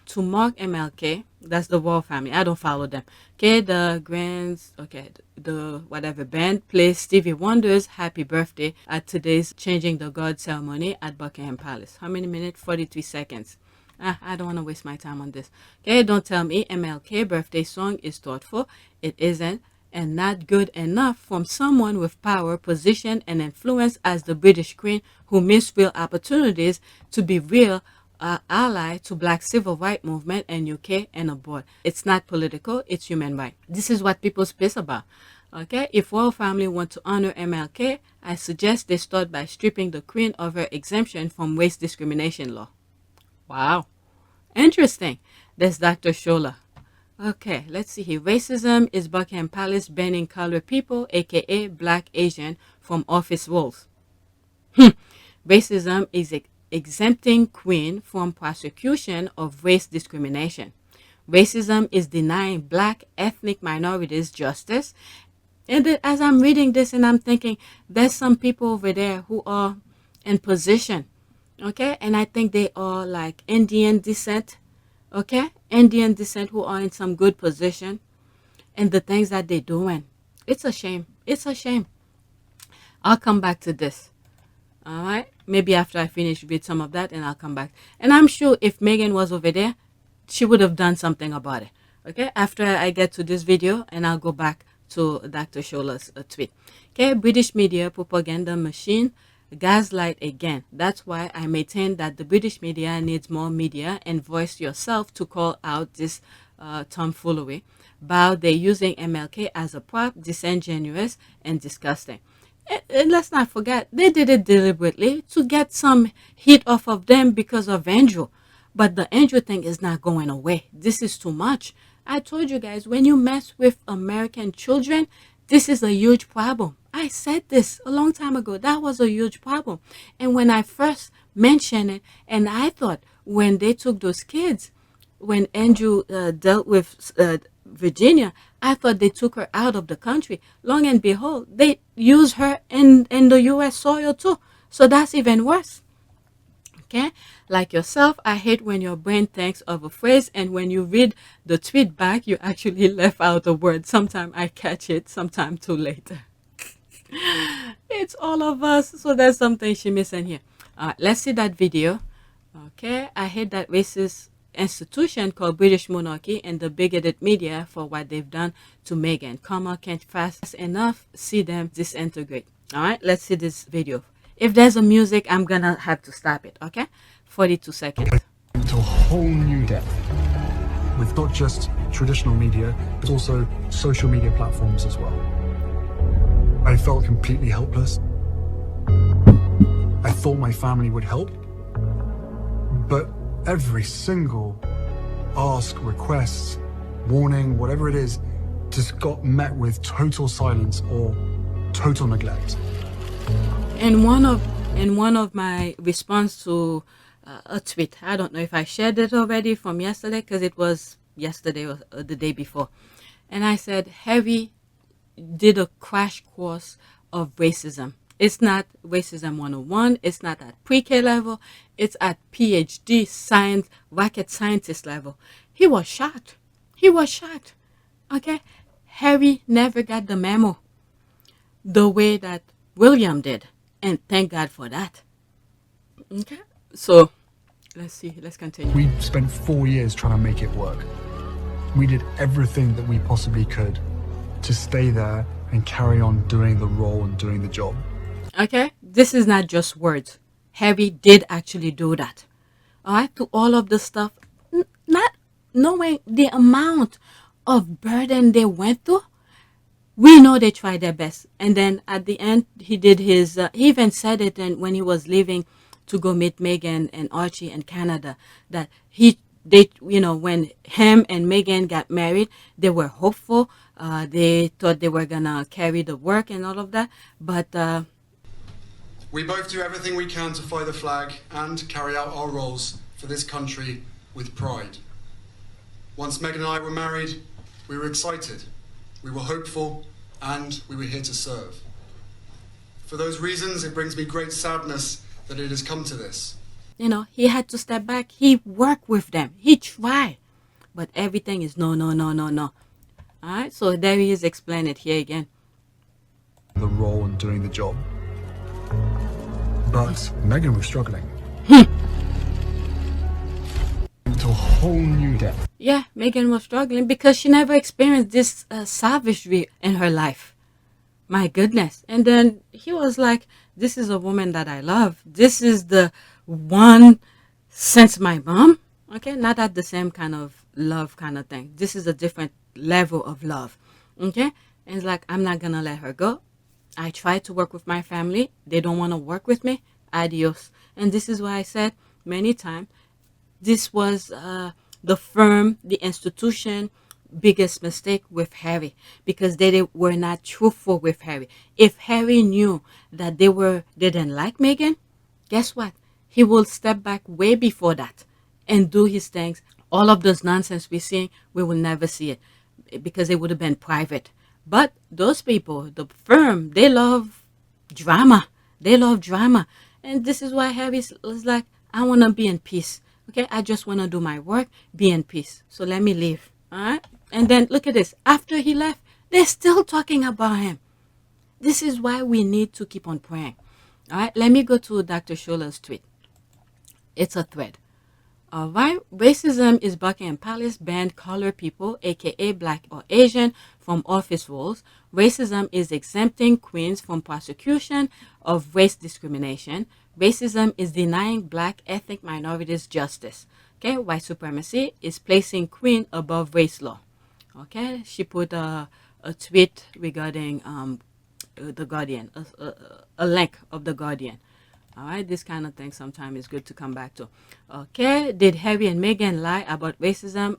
To mark MLK, That's the Wall family. I don't follow them. Okay, the Grands, okay, the whatever band plays Stevie Wonder's Happy Birthday at today's Changing the Guard ceremony at Buckingham Palace. How many minutes? 43 seconds. I don't want to waste my time on this. Okay, don't tell me MLK birthday song is thoughtful. It isn't, and not good enough from someone with power, position, and influence as the British Queen, who missed real opportunities to be real ally to Black civil rights movement in UK and abroad. It's not political, it's human right. This is what people's pissed about. Okay, if royal family want to honor MLK, I suggest they start by stripping the Queen of her exemption from race discrimination law. Wow, interesting. There's Dr. Shola. Okay, let's see here. Racism is Buckingham Palace banning colored people, aka Black Asian, from office roles. Racism is exempting Queen from prosecution of race discrimination. Racism is denying Black ethnic minorities justice. And then as I'm reading this and I'm thinking, there's some people over there who are in position, okay? And I think they are like Indian descent, okay? Indian descent who are in some good position. And the things that they're doing, it's a shame. It's a shame. I'll come back to this. All right, maybe after I finish with some of that, and I'll come back. And I'm sure if Meghan was over there, she would have done something about it. Okay, after I get to this video, and I'll go back to Dr. Shola's tweet. Okay, British media propaganda machine gaslight again. That's why I maintain that the British media needs more media and voice yourself to call out this tomfoolery. But they're using MLK as a prop, disingenuous and disgusting. And let's not forget, they did it deliberately to get some heat off of them because of Andrew. But the Andrew thing is not going away. This is too much. I told you guys, when you mess with American children, this is a huge problem. I said this a long time ago. That was a huge problem. And when I first mentioned it, and I thought when they took those kids, when Andrew dealt with Virginia, I thought they took her out of the country. Long and behold, they use her in the U.S. soil too. So that's even worse. Okay? Like yourself, I hate when your brain thinks of a phrase and when you read the tweet back, you actually left out a word. Sometimes I catch it, sometimes too late. It's all of us. So there's something she missing here. Let's see that video. Okay? I hate that racist institution called British monarchy and the bigoted media for what they've done to Meghan. Karma can't fast enough see them disintegrate. All right, let's see this video. If there's a music, I'm gonna have to stop it. Okay, 42 seconds. To a whole new depth with not just traditional media, but also social media platforms as well. I felt completely helpless. I thought my family would help, but every single ask, request, warning, whatever it is, just got met with total silence or total neglect. In one of my response to a tweet, I don't know if I shared it already from yesterday because it was yesterday or the day before, and I said Harry did a crash course of racism. It's not racism 101. It's not at pre-K level. It's at PhD science, rocket scientist level. He was shocked. He was shocked. Okay? Harry never got the memo the way that William did. And thank God for that. Okay? So, let's see. Let's continue. We spent 4 years trying to make it work. We did everything that we possibly could to stay there and carry on doing the role and doing the job. Okay, this is not just words. Harry did actually do that. All right, to all of the stuff, not knowing the amount of burden they went through. We know they tried their best. And then at the end, he did his, he even said it when he was leaving to go meet Meghan and Archie in Canada, that when him and Meghan got married, they were hopeful. They thought they were gonna carry the work and all of that. But, we both do everything we can to fly the flag and carry out our roles for this country with pride. Once Meghan and I were married, we were excited, we were hopeful, and we were here to serve. For those reasons, it brings me great sadness that it has come to this. He had to step back. He worked with them. He tried. but everything is no, no, no, no, no. All right, so there he is explaining it here again. The role and doing the job. But Meghan was struggling. Into a whole new depth. Yeah, Meghan was struggling because she never experienced this savagery in her life. My goodness. And then he was like, this is a woman that I love. This is the one since my mom. Okay, not at the same kind of love kind of thing. This is a different level of love. Okay, and it's like, I'm not gonna let her go. I tried to work with my family. They don't want to work with me. Adios. And this is why I said many times, this was the firm, the institution, biggest mistake with Harry, because they were not truthful with Harry. If Harry knew that they didn't like Meghan, guess what? He will step back way before that and do his things. All of those nonsense we're seeing, we will never see it because it would have been private. But those people, the firm, they love drama. They love drama. And this is why Harry was like, I want to be in peace. Okay, I just want to do my work, be in peace. So let me leave. All right? And then look at this. After he left, they're still talking about him. This is why we need to keep on praying. All right, let me go to Dr. Shola's tweet. It's a thread. All right, racism is Buckingham Palace banned colored people, aka black or Asian, from office roles. Racism is exempting queens from prosecution of race discrimination. Racism is denying black ethnic minorities justice. Okay, white supremacy is placing queen above race law. Okay, she put a tweet regarding the Guardian, a link of the Guardian. All right, this kind of thing sometimes is good to come back to. Okay, did Harry and Meghan lie about racism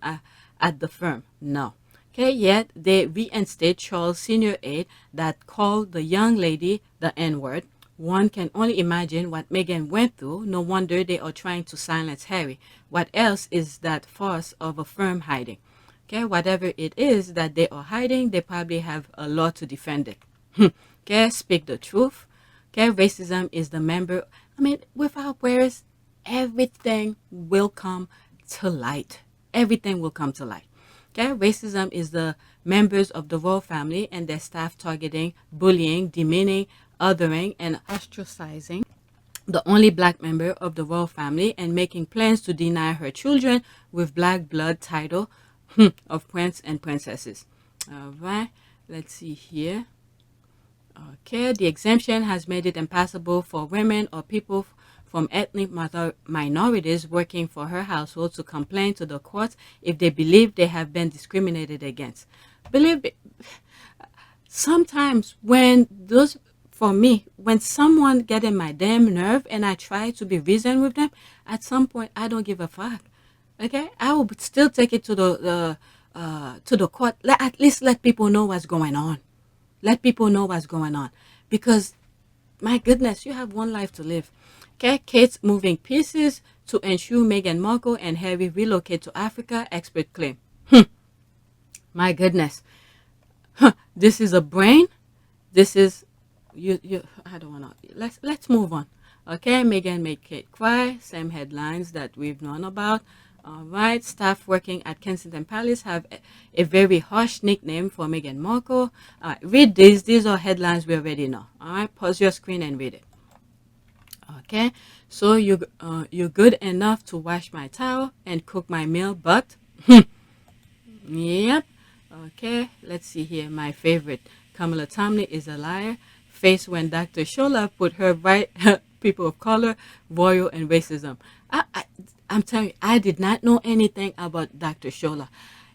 at the firm? No. Okay, yet they reinstate Charles' senior aide that called the young lady the N-word. One can only imagine what Meghan went through. No wonder they are trying to silence Harry. What else is that farce of a firm hiding? Okay, whatever it is that they are hiding, they probably have a law to defend it. Okay, speak the truth. Okay, racism is the member. I mean, without prayers, everything will come to light. Everything will come to light. Okay, racism is the members of the royal family and their staff targeting, bullying, demeaning, othering, and ostracizing the only black member of the royal family and making plans to deny her children with black blood title of prince and princesses. All right, let's see here. Okay, the exemption has made it impossible for women or people from ethnic minorities working for her household to complain to the courts if they believe they have been discriminated against. Believe me, sometimes for me, when someone get in my damn nerve and I try to be reasoned with them, at some point I don't give a fuck. Okay, I will still take it to the court. At least let people know what's going on. Let people know what's going on. Because, my goodness, you have one life to live. Okay, Kate's moving pieces to ensure Meghan Markle and Harry relocate to Africa, expert claim. My goodness. This is a brain. This is, I don't want to, let's move on. Okay, Meghan made Kate cry. Same headlines that we've known about. All right, staff working at Kensington Palace have a very harsh nickname for Meghan Markle. All right, read these. These are headlines we already know. All right, pause your screen and read it. Okay, so you're good enough to wash my towel and cook my meal, but yep. Okay, let's see here. My favorite, Kamala Tomlin is a liar. Face when Dr. Shola put her right, people of color, royal, and racism. I'm telling you, I did not know anything about Dr. Shola.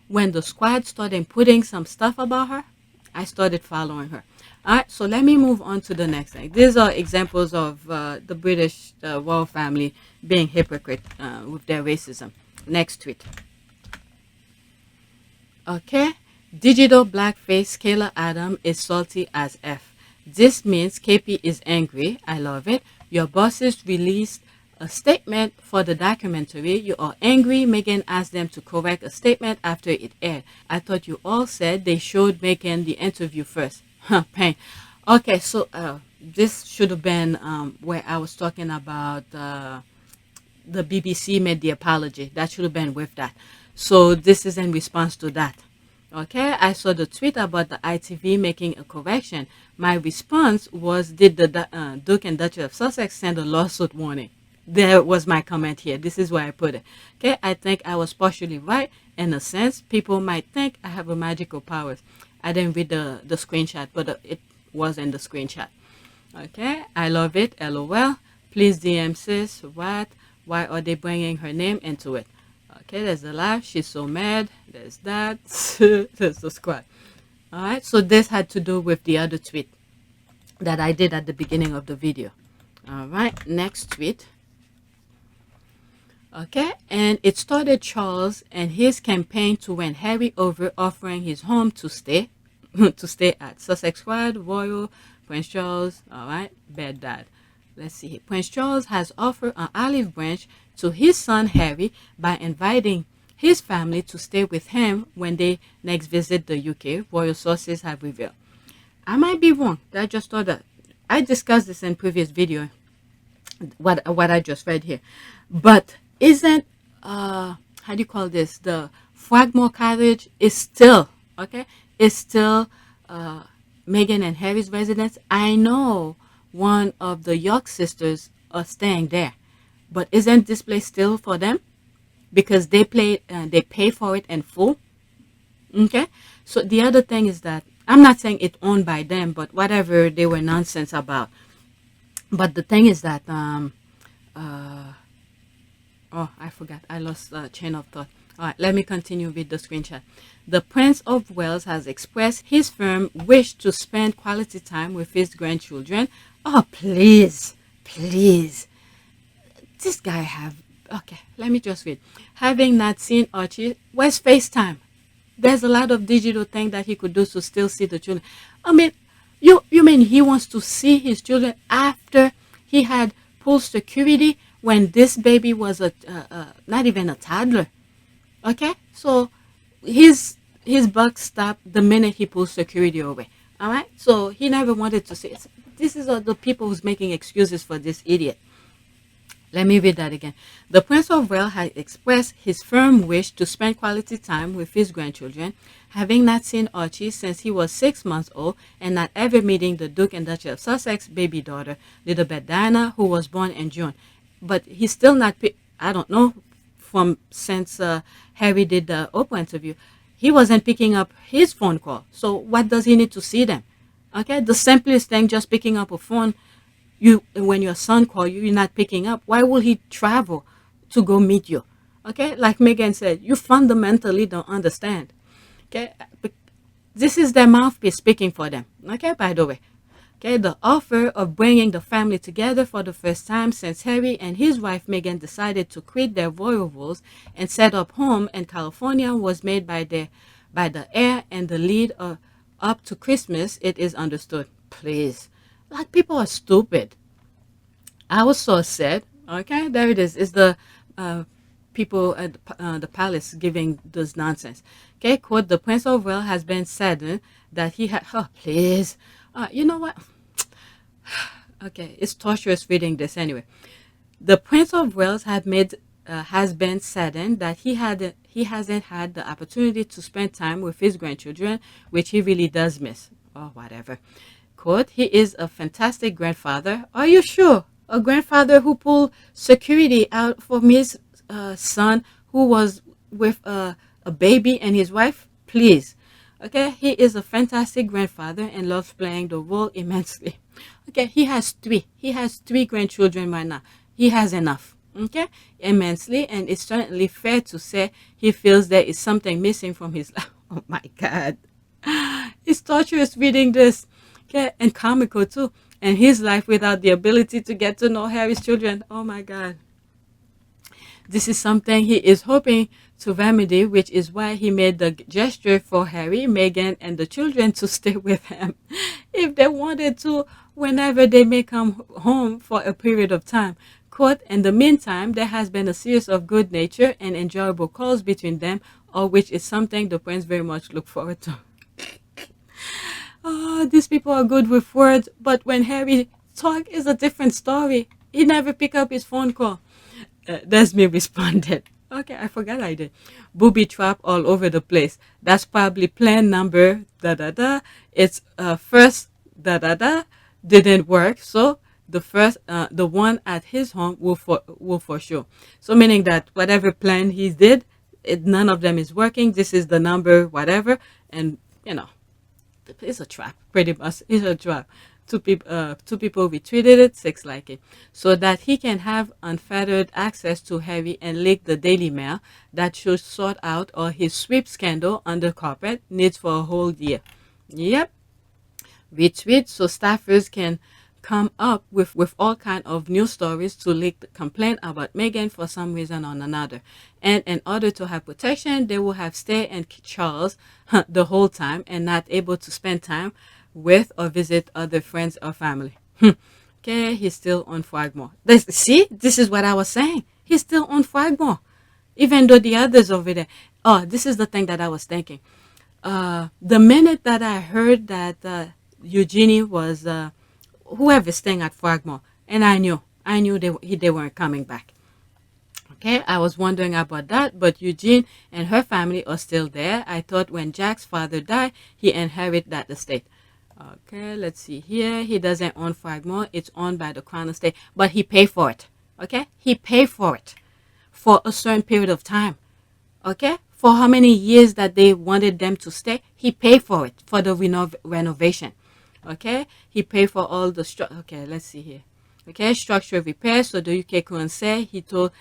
When the squad started putting some stuff about her, I started following her. All right, so let me move on to the next thing. These are examples of the British royal family being hypocrite with their racism. Next tweet. Okay, digital blackface Kayla Adams is salty as F. This means KP is angry. I love it. Your bosses released a statement for the documentary. You are angry. Meghan asked them to correct a statement after it aired. I thought you all said they showed Meghan the interview first. Pain. Okay, so this should have been where I was talking about the BBC made the apology. That should have been with that. So this is in response to that. Okay, I saw the tweet about the ITV making a correction. My response was, did the Duke and Duchess of Sussex send a lawsuit warning? There was my comment here. This is where I put it. Okay, I think I was partially right. In a sense, people might think I have a magical powers. I didn't read the screenshot, but it was in the screenshot. Okay, I love it. LOL. Please DM sis. What? Why are they bringing her name into it? Okay, there's the laugh. She's so mad. There's that. There's the squad. All right, so this had to do with the other tweet that I did at the beginning of the video. All right, next tweet. Okay, and it started Charles and his campaign to win Harry over, offering his home to stay at Sussex Squad, Royal, Prince Charles. All right, bad dad. Let's see. Prince Charles has offered an olive branch to his son Harry by inviting his family to stay with him when they next visit the UK, royal sources have revealed. I might be wrong. I just thought that I discussed this in previous video, what I just read here. But isn't how do you call this? The Fragmore Cottage is still Meghan and Harry's residence. I know one of the York sisters are staying there, but isn't this place still for them? Because they pay for it in full. Okay, so the other thing is that I'm not saying it's owned by them, but whatever they were nonsense about. But the thing is that oh, I forgot. I lost chain of thought. All right, let me continue with the screenshot. The Prince of Wales has expressed his firm wish to spend quality time with his grandchildren. Oh, please, please. This guy have... Okay, let me just read. Having not seen Archie, where's FaceTime? There's a lot of digital thing that he could do to still see the children. I mean, you mean he wants to see his children after he had pulled security when this baby was not even a toddler? Okay, so his buck stopped the minute he pulled security away. All right, so he never wanted to see it. This is the people who's making excuses for this idiot. Let me read that again. The Prince of Wales has expressed his firm wish to spend quality time with his grandchildren, having not seen Archie since he was 6 months old and not ever meeting the Duke and Duchess of Sussex baby daughter, little Beth Diana, who was born in June. But he's still not, I don't know, since Harry did the Oprah interview, he wasn't picking up his phone call. So what does he need to see them? Okay, the simplest thing, just picking up a phone. When your son calls you, you're not picking up. Why will he travel to go meet you? Okay, like Meghan said, you fundamentally don't understand. Okay, this is their mouthpiece speaking for them. Okay, by the way. Okay, the offer of bringing the family together for the first time since Harry and his wife Meghan decided to quit their royal roles and set up home in California was made by the heir and the lead up to Christmas. It is understood. Please. Like, people are stupid. I was so sad. Okay, there it is. It's the people at the palace giving this nonsense. Okay, quote, the Prince of Wales has been saddened that he had... Oh, please. You know what? Okay, it's torturous reading this anyway. The Prince of Wales has been saddened that he hasn't had the opportunity to spend time with his grandchildren, which he really does miss. Or whatever. Quote, he is a fantastic grandfather. Are you sure? A grandfather who pulled security out from his son who was with a baby and his wife? Please. Okay, he is a fantastic grandfather and loves playing the role immensely. Okay, he has three grandchildren right now. He has enough. Okay, immensely, and it's certainly fair to say he feels there is something missing from his life. Oh my God. It's torturous reading this. Okay, and comical too. And his life without the ability to get to know Harry's children. Oh my God. This is something he is hoping to remedy, which is why he made the gesture for Harry, Meghan, and the children to stay with him if they wanted to, whenever they may come home for a period of time. Quote, in the meantime, there has been a series of good nature and enjoyable calls between them, all which is something the prince very much look forward to. Oh, these people are good with words, but when Harry talk is a different story. He never pick up his phone call. Desmi responded, Okay, I forgot I did. Booby trap all over the place. That's probably plan number da da da. It's first da da da didn't work, so the one at his home will for sure. So meaning that whatever plan he did, none of them is working. This is the number whatever, and it's a trap. Pretty much, it's a trap. Two people retweeted it, six like it, so that he can have unfettered access to Harry and leak the Daily Mail that should sort out all his sweep scandal under carpet needs for a whole year. Yep, retweet so staffers can come up with all kind of news stories to leak the complaint about Meghan for some reason or another. And in order to have protection, they will have stay in Charles the whole time and not able to spend time with or visit other friends or family. Okay, he's still on Frogmore. See, this is what I was saying. He's still on Frogmore, even though the others over there. Oh, this is the thing that I was thinking. The minute that I heard that Eugenie was whoever's staying at Frogmore, and I knew they weren't coming back. Okay, I was wondering about that, but Eugene and her family are still there. I thought when Jack's father died, he inherited that estate. Okay, let's see here. He doesn't own Frogmore. It's owned by the Crown Estate, but he paid for it. Okay, he paid for it for a certain period of time. Okay, for how many years that they wanted them to stay, he paid for it for the renovation. Okay, he paid for all the okay, let's see here. Okay, structural repair. So the UK couldn't say he took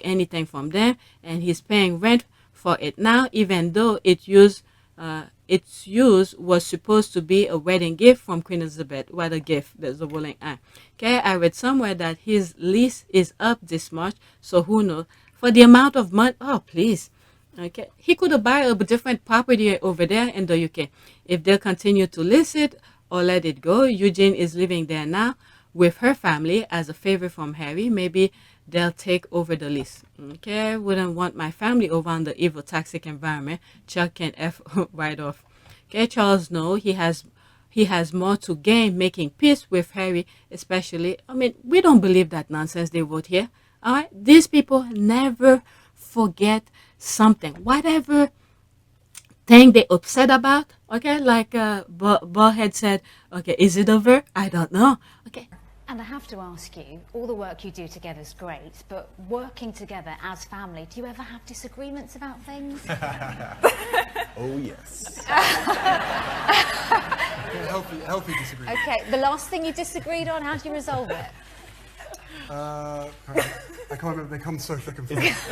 anything from them, and he's paying rent for it now, even though its use was supposed to be a wedding gift from Queen Elizabeth. What a gift! There's a rolling eye. Okay, I read somewhere that his lease is up this March, so who knows? For the amount of money, oh please. Okay, he could have bought a different property over there in the UK. If they'll continue to list it or let it go, Eugene is living there now with her family as a favor from Harry. Maybe they'll take over the lease. Okay, wouldn't want my family over on the evil, toxic environment. Chuck can F right off. Okay, Charles, no, he has more to gain making peace with Harry, especially. I mean, we don't believe that nonsense they wrote here. All right, these people never forget something, whatever thing they upset about. Okay, like Ballhead said, okay, is it over? I don't know. Okay. And I have to ask you, all the work you do together is great, but working together as family, do you ever have disagreements about things? Oh, yes. Healthy disagreement. Okay, the last thing you disagreed on, how do you resolve it? I can't remember. They come so thick and fast.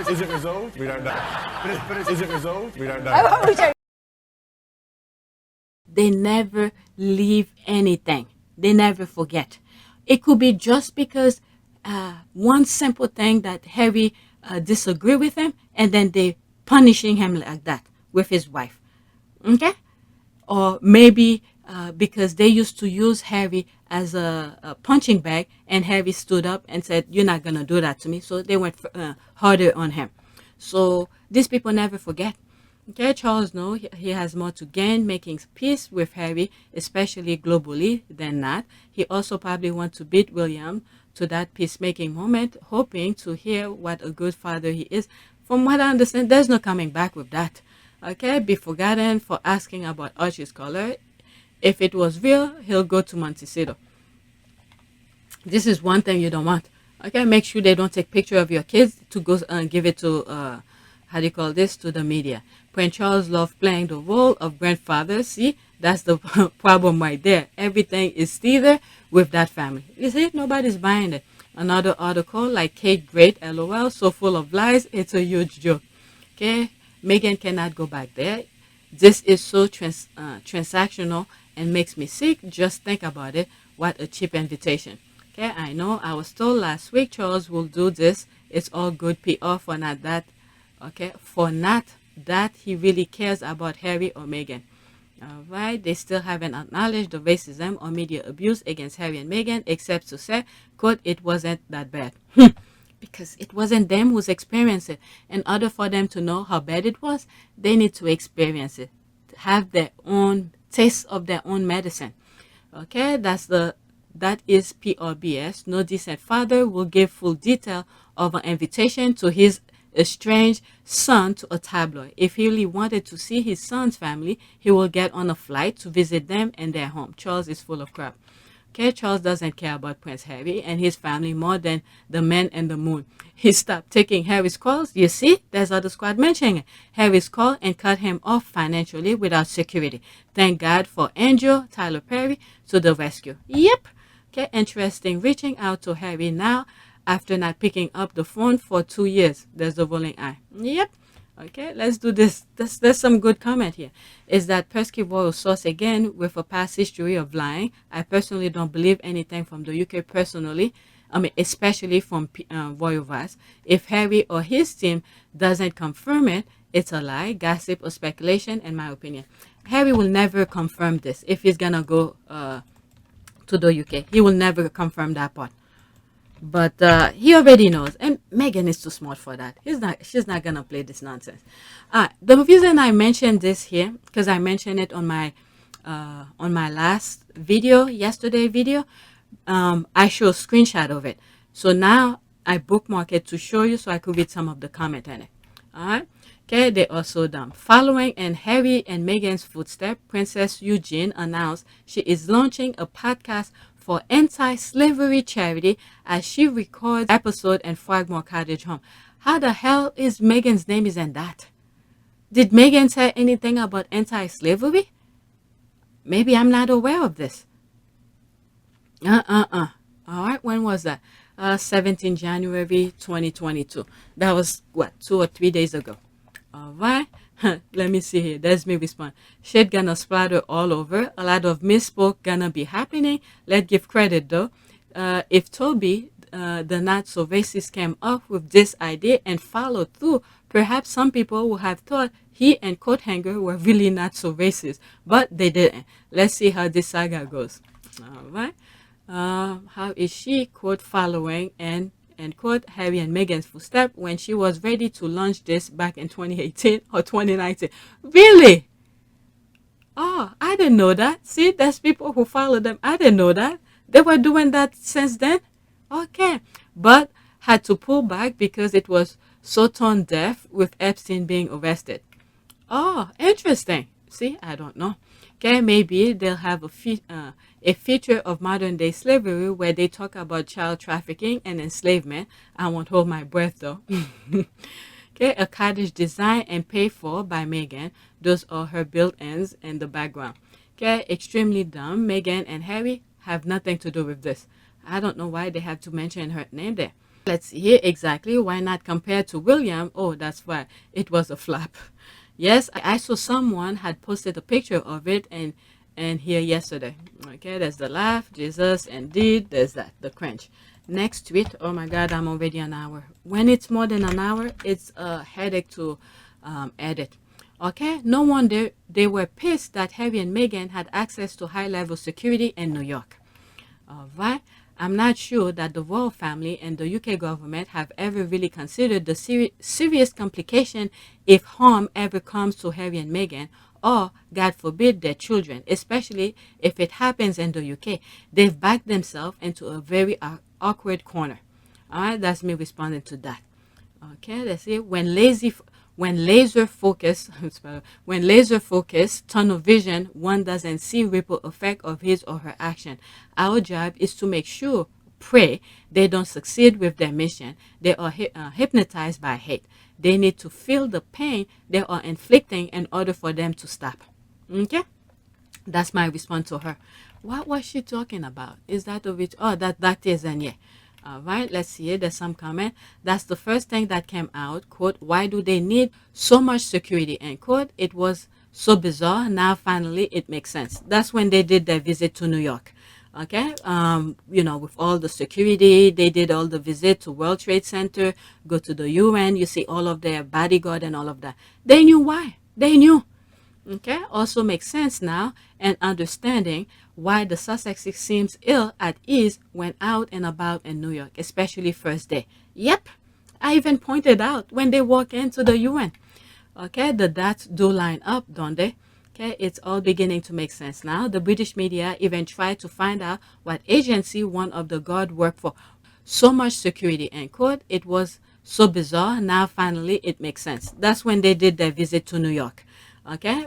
Is it resolved? We don't know. Is it resolved? We don't know. Oh, we don't. They never leave anything. They never forget. It could be just because one simple thing that Harry disagree with him, and then they punishing him like that with his wife. Okay? Or maybe because they used to use Harry as a punching bag, and Harry stood up and said, "You're not going to do that to me." So they went harder on him. So these people never forget. Okay, Charles, no, he has more to gain making peace with Harry, especially globally, than not. He also probably wants to beat William to that peacemaking moment, hoping to hear what a good father he is. From what I understand, there's no coming back with that. Okay, be forgotten for asking about Archie's color. If it was real, he'll go to Montecito. This is one thing you don't want. Okay, make sure they don't take picture of your kids to go and give it to to the media. Prince Charles loved playing the role of grandfather. See, that's the problem right there. Everything is theater with that family. You see, nobody's buying it. Another article like Kate Great, LOL, so full of lies, it's a huge joke. Okay, Meghan cannot go back there. This is so transactional and makes me sick. Just think about it. What a cheap invitation. Okay, I know I was told last week Charles will do this. It's all good PR for not that. Okay, for not that he really cares about Harry or Meghan. All right, they still haven't acknowledged the racism or media abuse against Harry and Meghan, except to say, quote, it wasn't that bad. Because it wasn't them who's experienced it. In order for them to know how bad it was, they need to experience it, have their own taste of their own medicine. Okay, that's the that is PRBS, no decent father will give full detail of an invitation to his estranged son to a tabloid. If he really wanted to see his son's family, he will get on a flight to visit them in their home. Charles is full of crap. Okay, Charles doesn't care about Prince Harry and his family more than the man and the moon. He stopped taking Harry's calls. You see, there's other squad mentioning it. Harry's call and cut him off financially without security. Thank God for Angel, Tyler Perry, to the rescue. Yep. Okay, interesting. Reaching out to Harry now after not picking up the phone for 2 years. There's the rolling eye. Yep. Okay, let's do this. There's some good comment here. Is that pesky royal source again with a past history of lying? I personally don't believe anything from the UK personally. I mean, especially from Royal Vice. If Harry or his team doesn't confirm it, it's a lie, gossip, or speculation, in my opinion. Harry will never confirm this if he's gonna go to the UK. He will never confirm that part. But he already knows, and Meghan is too smart for that. She's not gonna play this nonsense. The reason I mentioned this here, because I mentioned it on my last video, yesterday video. I show a screenshot of it. So now I bookmark it to show you, so I could read some of the comment in it. All right. Okay, they are so dumb. Following in Harry and Meghan's footsteps, Princess Eugenie announced she is launching a podcast for anti-slavery charity as she records episode in Frogmore Cottage home. How the hell is Meghan's name is in that? Did Meghan say anything about anti-slavery? Maybe I'm not aware of this. All right, when was that? 17 January 2022. That was, what, 2 or 3 days ago. All right. Let me see here. There's me respond. Shit gonna splatter all over. A lot of misspoke gonna be happening. Let's give credit though. If Toby, the not so racist, came up with this idea and followed through, perhaps some people would have thought he and coat hanger were really not so racist, but they didn't. Let's see how this saga goes. All right. How is she, quote, following and quote, Harry and Meghan's footsteps when she was ready to launch this back in 2018 or 2019? Really? Oh, I didn't know that. See, there's people who follow them. I didn't know that. They were doing that since then? Okay. But had to pull back because it was so tone deaf with Epstein being arrested. Oh, interesting. See, I don't know. Okay, maybe they'll have a feature of modern day slavery where they talk about child trafficking and enslavement. I won't hold my breath though. Okay, a cottage designed and paid for by Meghan. Those are her built-ins in the background. Okay, extremely dumb. Meghan and Harry have nothing to do with this. I don't know why they have to mention her name there. Let's see here exactly. Why not compare to William? Oh, that's why it was a flop. Yes, I saw someone had posted a picture of it and here yesterday. Okay, there's the laugh, Jesus, indeed, there's that, the cringe. Next tweet. Oh my God, I'm already an hour. When it's more than an hour, it's a headache to edit. Okay, no wonder they were pissed that Harry and Meghan had access to high-level security in New York. All right. I'm not sure that the royal family and the UK government have ever really considered the serious complication if harm ever comes to Harry and Meghan, or, God forbid, their children, especially if it happens in the UK. They've backed themselves into a very awkward corner. All right, that's me responding to that. Okay, let's see. When laser focus, tunnel vision, one doesn't see ripple effect of his or her action. Our job is to make sure, pray, they don't succeed with their mission. They are hypnotized by hate. They need to feel the pain they are inflicting in order for them to stop. Okay, that's my response to her. What was she talking about? Is that of it? Oh, that is and yeah. All right, let's see it. There's some comment. That's the first thing that came out. Quote, why do they need so much security? End quote. It was so bizarre. Now, finally, it makes sense. That's when they did their visit to New York. Okay, you know, with all the security, they did all the visit to World Trade Center, go to the UN. You see all of their bodyguard and all of that. They knew why. They knew. Okay, also makes sense now and understanding why the Sussex seems ill at ease when out and about in New York, especially first day. Yep, I even pointed out when they walk into the UN. Okay, the dots do line up, don't they? Okay, it's all beginning to make sense now. The British media even tried to find out what agency one of the guard worked for. So much security, end quote. It was so bizarre. Now finally it makes sense. That's when they did their visit to New York. Okay,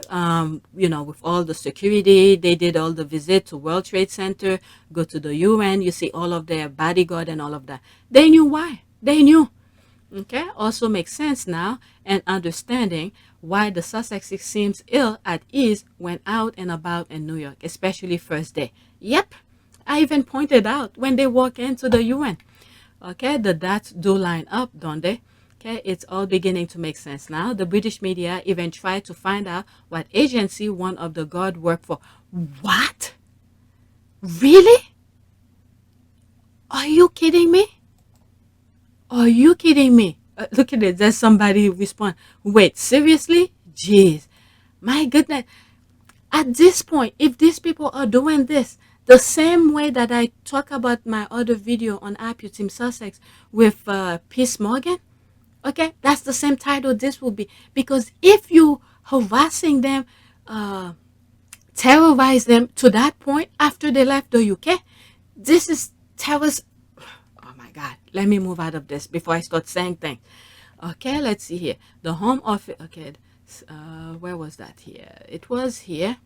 you know, with all the security, they did all the visit to World Trade Center, go to the UN, you see all of their bodyguard and all of that. They knew why. They knew. Okay, also makes sense now, and understanding why the Sussex seems ill at ease when out and about in New York, especially first day. Yep, I even pointed out when they walk into the UN. Okay, the dots do line up, don't they? Okay, it's all beginning to make sense now. The British media even tried to find out what agency one of the guard worked for. What? Really? Are you kidding me? Are you kidding me? Look at it. There's somebody respond. Wait, seriously? Jeez. My goodness. At this point, if these people are doing this, the same way that I talk about my other video on Team Sussex with Piers Morgan, okay, that's the same title this will be. Because if you harassing them, terrorize them to that point after they left the UK, this is terrorist. Oh my God, let me move out of this before I start saying things. Okay, let's see here. The Home Office, okay, where was that here? It was here.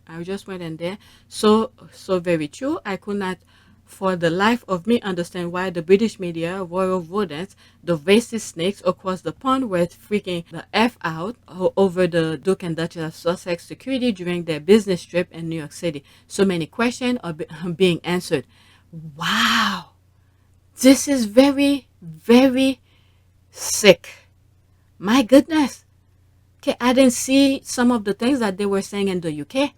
I just went in there. So very true. I could not for the life of me understand why the British media, royal rodents, the racist snakes across the pond were freaking the F out over the Duke and Duchess of Sussex security during their business trip in New York City. So many questions are being answered. Wow. This is very, very sick. My goodness. Okay, I didn't see some of the things that they were saying in the UK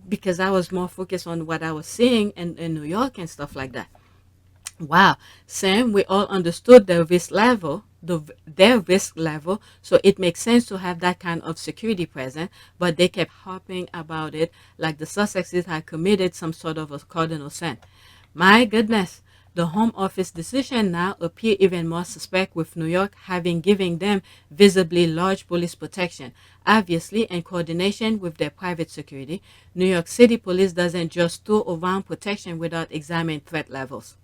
because I was more focused on what I was seeing in New York and stuff like that. Wow. Sam, we all understood their risk level, their risk level, so it makes sense to have that kind of security present, but they kept harping about it like the Sussexes had committed some sort of a cardinal sin. My goodness. The Home Office decision now appear even more suspect, with New York having given them visibly large police protection. Obviously, in coordination with their private security, New York City Police doesn't just throw around protection without examining threat levels.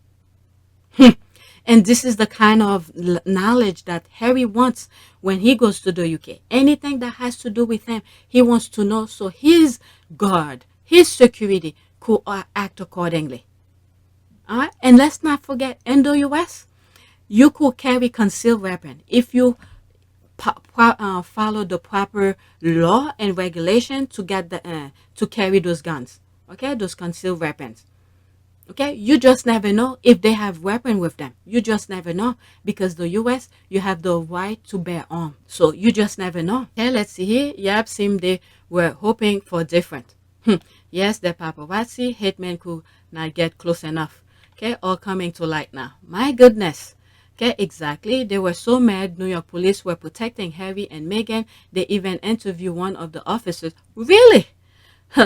And this is the kind of knowledge that Harry wants when he goes to the UK. Anything that has to do with him, he wants to know so his guard, his security could act accordingly. All right, and let's not forget, in the U.S., you could carry concealed weapon if you follow the proper law and regulation to get the to carry those guns. Okay, those concealed weapons. Okay, you just never know if they have weapon with them. You just never know because the U.S. you have the right to bear arms, so you just never know. Okay, let's see here. Yep, seemed they were hoping for different. Yes, the paparazzi hitmen could not get close enough. Okay, all coming to light now. My goodness. Okay, exactly. They were so mad New York police were protecting Harry and Meghan. They even interviewed one of the officers. Really?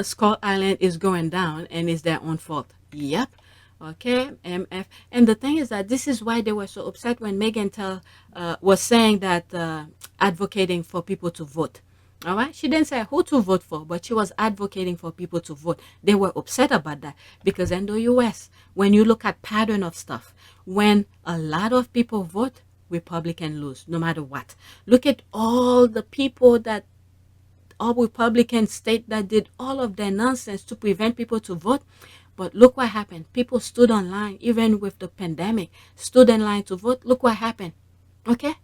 Skull Island is going down and it's their own fault. Yep. Okay, MF. And the thing is that this is why they were so upset when Meghan was saying that advocating for people to vote. All right, she didn't say who to vote for, but she was advocating for people to vote. They were upset about that because in the U.S., when you look at pattern of stuff, when a lot of people vote, Republicans lose, no matter what. Look at all the people that all Republican state that did all of their nonsense to prevent people to vote. But look what happened. People stood online, even with the pandemic, stood in line to vote. Look what happened. Okay?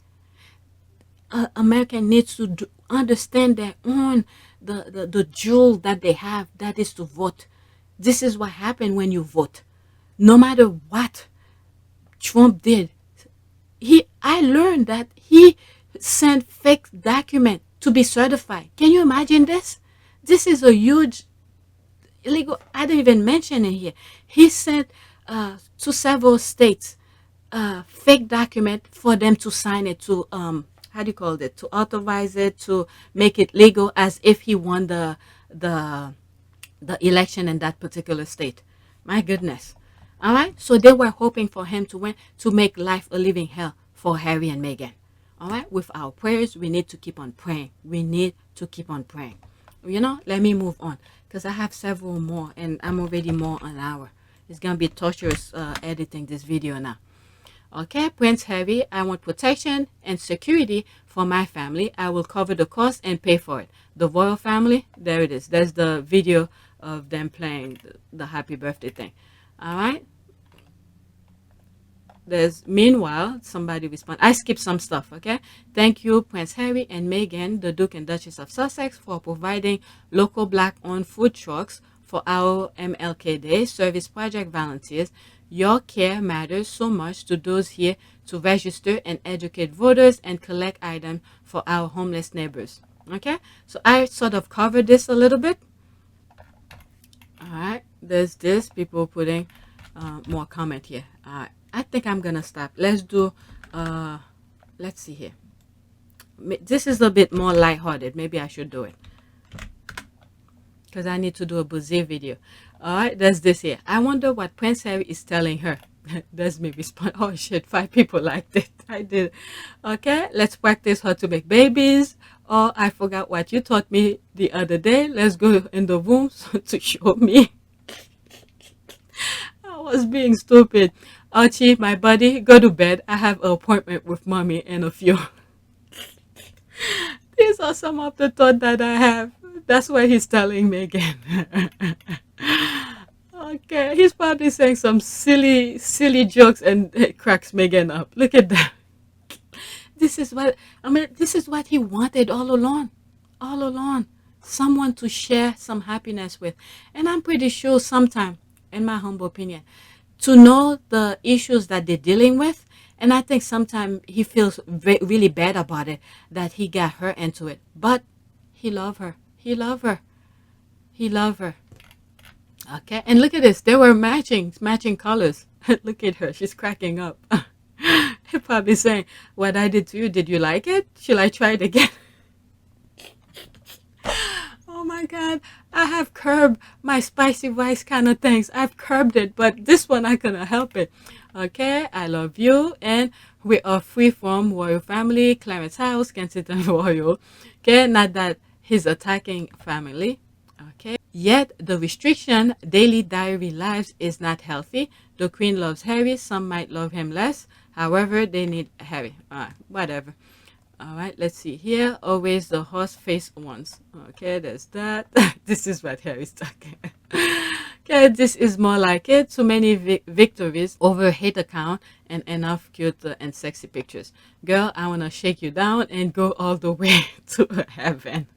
American needs to understand their own, the jewel that they have, that is to vote. This is what happened when you vote. No matter what Trump did, I learned that he sent fake document to be certified. Can you imagine this? This is a huge illegal. I didn't even mention it here. He sent to several states fake document for them to sign it, to how do you call it, to authorize it, to make it legal, as if he won the election in that particular state. My goodness. All right, so they were hoping for him to win, to make life a living hell for Harry and Meghan. All right, with our prayers, we need to keep on praying. We need to keep on praying. you know, let me move on because I have several more and I'm already more an hour. It's gonna be torturous editing this video now. Okay, Prince Harry, I want protection and security for my family. I will cover the cost and pay for it. The royal family, there it is. There's the video of them playing the happy birthday thing. All right. There's meanwhile somebody respond. I skipped some stuff. Okay, thank you Prince Harry and Meghan, the Duke and Duchess of Sussex, for providing local black-owned food trucks for our MLK Day service project volunteers. Your care matters so much to those here to register and educate voters and collect items for our homeless neighbors. Okay, so I sort of covered this a little bit. All right, there's this people putting more comment here. I think I'm gonna stop. Let's do let's see here. This is a bit more lighthearted. Maybe I should do it because I need to do a Buzzy video. All right, there's this here. I wonder what Prince Harry is telling her. There's me respond. Oh shit, 5 people liked it. I did. Okay, let's practice how to make babies. Oh, I forgot what you taught me the other day. Let's go in the room to show me. I was being stupid. Archie, my buddy, go to bed. I have an appointment with mommy in a few. These are some of the thoughts that I have. That's what he's telling me again. Okay, he's probably saying some silly jokes and it cracks Meghan up. Look at that. This is what, I mean, this is what he wanted all along. All along. Someone to share some happiness with. And I'm pretty sure sometime, in my humble opinion, to know the issues that they're dealing with. And I think sometimes he feels really bad about it, that he got her into it. But he loved her. He loved her. He loved her. Okay, and look at this. They were matching colors. Look at her. She's cracking up. He's probably saying, what I did to you, did you like it? Shall I try it again? Oh my God. I have curbed my spicy rice kind of things. I've curbed it, but this one I couldn't help it. Okay, I love you. And we are free from royal family, Clarence House, Kensington Royal. Okay, not that he's attacking family. Okay, yet the restriction daily diary lives is not healthy. The Queen loves Harry. Some might love him less. However, they need Harry. All right, whatever. All right, let's see here. Always the horse face ones. Okay, there's that. This is what Harry's talking. Okay, this is more like it. Too many victories over hate account and enough cute and sexy pictures. Girl, I want to shake you down and go all the way to heaven.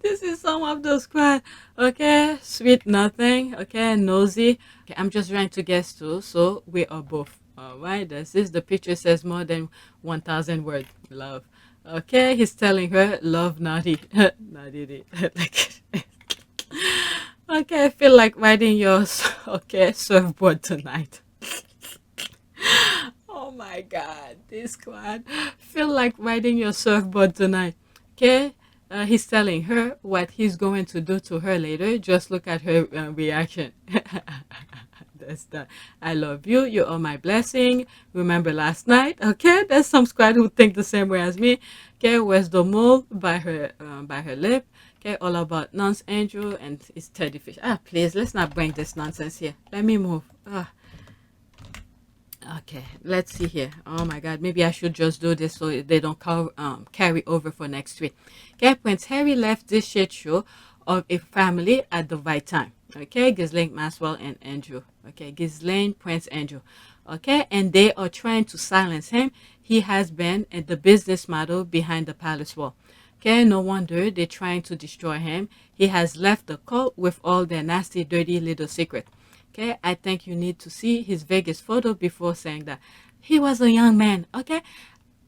This is some of those quite, okay, sweet nothing, okay, nosy. Okay, I'm just trying to guess too, so we are both. All right, this is the picture says more than 1,000 words. Love. Okay, he's telling her love naughty. Naughty. Okay, I feel like writing yours. Okay, surfboard tonight. Oh my God, this squad. Feel like writing your surfboard tonight. Okay. He's telling her what he's going to do to her later. Just look at her reaction. That's that. I love you. You are my blessing. Remember last night? Okay, there's some squad who think the same way as me. Okay, where's the mole by her lip? Okay, all about nonsense, Andrew, and it's Teddy Fish. Ah, please, let's not bring this nonsense here. Let me move. Okay, let's see here. Oh my God, maybe I should just do this so they don't carry over for next week. Okay, Prince Harry left this shit show of a family at the right time. Okay, Ghislaine Maxwell and Andrew. Okay, Ghislaine, Prince Andrew. Okay, and they are trying to silence him. He has been at the business model behind the palace wall. Okay, no wonder they're trying to destroy him. He has left the cult with all their nasty, dirty little secret. Okay, I think you need to see his Vegas photo before saying that. He was a young man, okay?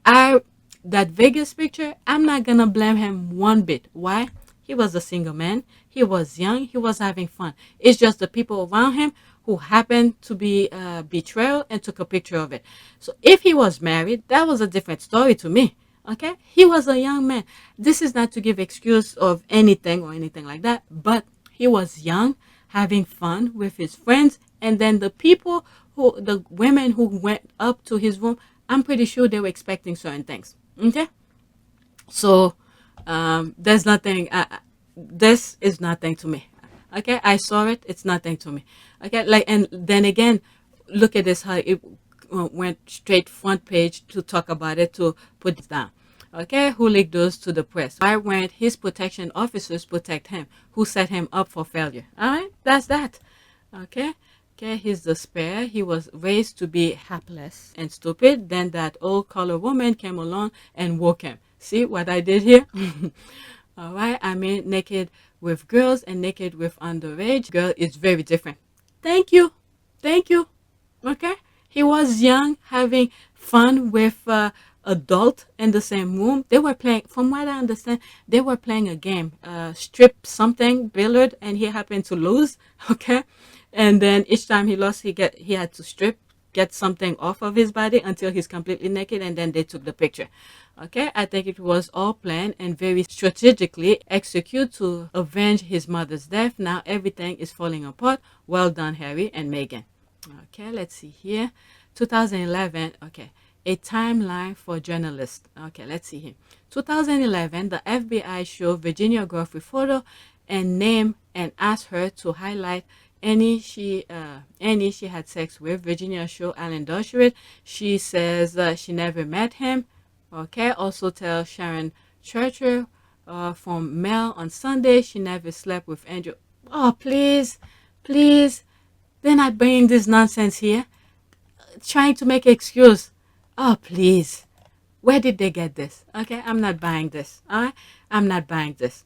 That Vegas picture, I'm not gonna blame him one bit. Why? He was a single man. He was young. He was having fun. It's just the people around him who happened to be betrayal and took a picture of it. So if he was married, that was a different story to me, okay? He was a young man. This is not to give excuse of anything or anything like that, but he was young, having fun with his friends, and then the women who went up to his room, I'm pretty sure they were expecting certain things. Okay, so There's nothing. This is nothing to me. Okay, I saw it. It's nothing to me. Okay, like, and then again, look at this, how it went straight front page to talk about it, to put it down. Okay, who leaked those to the press? Why weren't his protection officers protect him? Who set him up for failure? All right, that's that. Okay. Okay, he's the spare. He was raised to be hapless and stupid. Then that old color woman came along and woke him. See what I did here? All right, I mean, naked with girls and naked with underage girl is very different. Thank you. Thank you. Okay, he was young, having fun with adult in the same room. They were playing, from what I understand, they were playing a game, strip something, billiard, and he happened to lose. Okay, and then each time he lost, he had to strip, get something off of his body until he's completely naked, and then they took the picture. Okay, I think it was all planned and very strategically executed to avenge his mother's death. Now everything is falling apart. Well done, Harry and Meghan. Okay, let's see here. 2011, okay, a timeline for journalists. Okay, let's see here. 2011, the FBI showed Virginia Giuffre photo and name and asked her to highlight any she had sex with. Virginia showed Alan Dershowitz. She says she never met him. Okay, also tell Sharon Churcher from Mel on Sunday she never slept with Andrew. Oh, please, please. They're not bringing this nonsense here. Trying to make an excuse. Oh, please. Where did they get this? Okay, I'm not buying this. All right, I'm not buying this.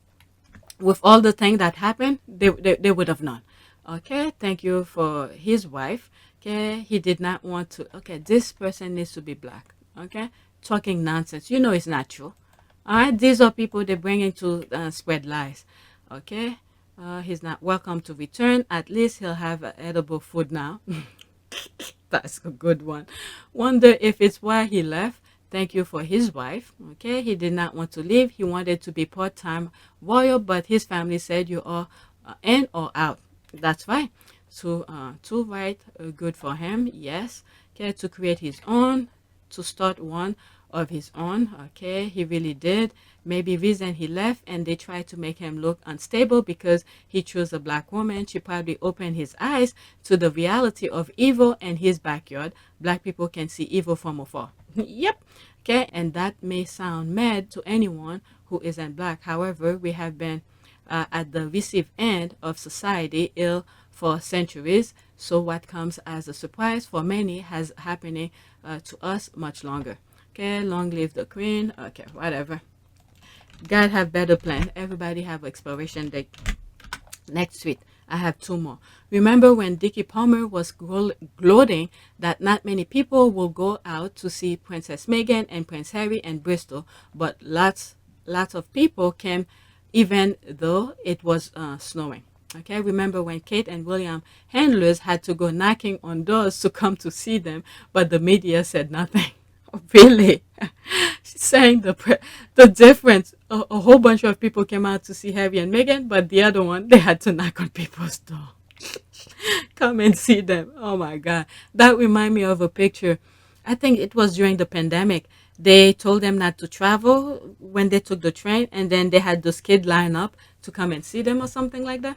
With all the things that happened, they would have known. Okay, thank you for his wife. Okay, he did not want to. Okay, this person needs to be black. Okay, talking nonsense. You know it's not true. All right, these are people they're bringing to spread lies. Okay, he's not welcome to return. At least he'll have edible food now. That's a good one. Wonder if it's why he left. Thank you for his wife. Okay, he did not want to leave. He wanted to be part-time royal, but his family said you are in or out. That's fine. So, to right, good for him. Yes. Okay, to create his own, to start one of his own. Okay, he really did. Maybe reason he left and they tried to make him look unstable because he chose a black woman. She probably opened his eyes to the reality of evil in his backyard. Black people can see evil from afar. Yep. Okay, and that may sound mad to anyone who isn't black. However, we have been at the received end of society ill for centuries. So what comes as a surprise for many has happening to us much longer. Okay, long live the queen. Okay, whatever. God have better plan. Everybody have expiration date. Next tweet. I have two more. Remember when Dickie Palmer was gloating that not many people will go out to see Princess Meghan and Prince Harry in Bristol, but lots of people came even though it was snowing. Okay, remember when Kate and William handlers had to go knocking on doors to come to see them, but the media said nothing. Really? She's saying the difference. A whole bunch of people came out to see Harry and Meghan, but the other one, they had to knock on people's door. Come and see them. Oh my God. That reminds me of a picture. I think it was during the pandemic. They told them not to travel when they took the train, and then they had those kids line up to come and see them or something like that.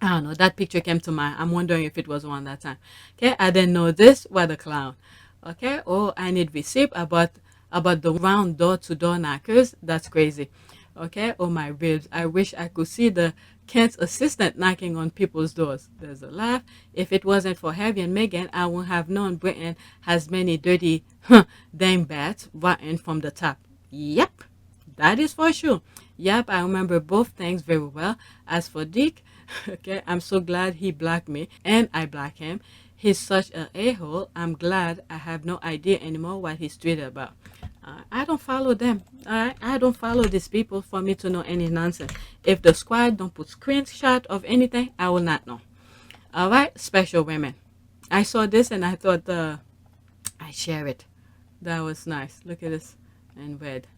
I don't know. That picture came to mind. I'm wondering if it was one that time. Okay, I didn't know this. What a clown. Okay, oh, I need receipt about the round door-to-door knockers. That's crazy. Okay, oh my ribs. I wish I could see the Kent's assistant knocking on people's doors. There's a laugh. If it wasn't for Harry and Meghan, I wouldn't have known Britain has many dirty dame bats rotten from the top. Yep, that is for sure. Yep, I remember both things very well. As for Dick, okay, I'm so glad he blocked me and I blocked him. He's such an a-hole. I'm glad I have no idea anymore what he's tweeted about. I don't follow them. I don't follow these people for me to know any nonsense. If the squad don't put screenshot of anything, I will not know. All right, special women. I saw this and I thought I share it. That was nice. Look at this in red.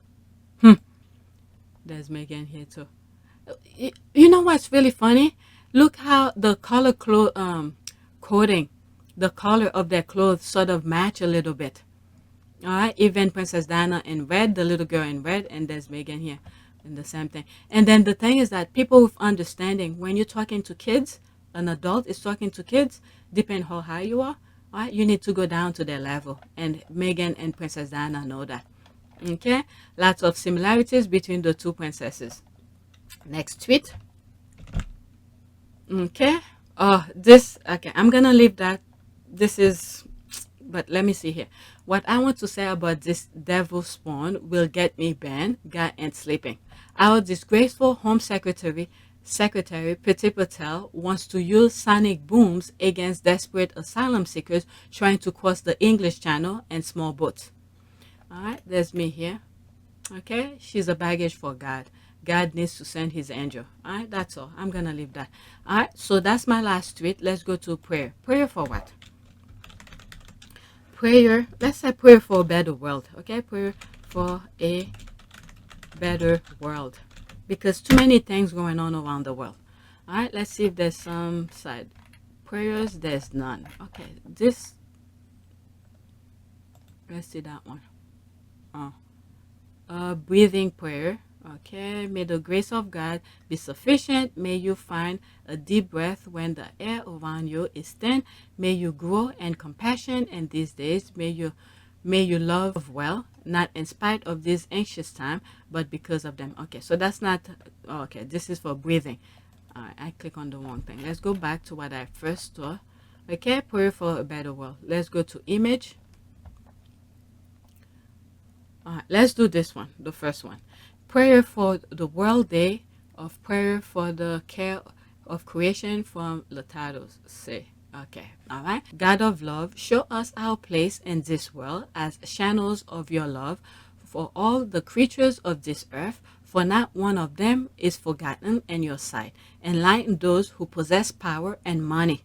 There's Meghan here too. You know what's really funny? Look how the color coding, the color of their clothes sort of match a little bit. All right, even Princess Diana in red, the little girl in red, and there's Meghan here. And the same thing. And then the thing is that people with understanding, when you're talking to kids, an adult is talking to kids, depending how high you are, right? You need to go down to their level. And Meghan and Princess Diana know that. Okay? Lots of similarities between the two princesses. Next tweet. Okay. Oh, this, okay, I'm gonna leave that. This is, but let me see here. What I want to say about this devil spawn will get me banned, God ain't sleeping. Our disgraceful Home Secretary Priti Patel wants to use sonic booms against desperate asylum seekers trying to cross the English Channel and small boats. All right, there's me here. Okay, she's a baggage for God. God needs to send his angel. All right, that's all. I'm going to leave that. All right, so that's my last tweet. Let's go to prayer. Prayer for what? Prayer, let's say prayer for a better world. Okay, prayer for a better world. Because too many things going on around the world. All right, let's see if there's some side prayers. There's none. Okay, this, let's see that one. Breathing prayer. Okay, may the grace of God be sufficient. May you find a deep breath when the air around you is thin. May you grow in compassion in these days. May you love well, not in spite of this anxious time, but because of them. Okay, so that's not, okay, this is for breathing. All right, I click on the wrong thing. Let's go back to what I first saw. Okay, prayer for a better world. Let's go to image. All right, let's do this one, the first one. Prayer for the World Day of Prayer for the Care of Creation from Latados. Say, okay, all right. God of love, show us our place in this world as channels of your love for all the creatures of this earth, for not one of them is forgotten in your sight. Enlighten those who possess power and money.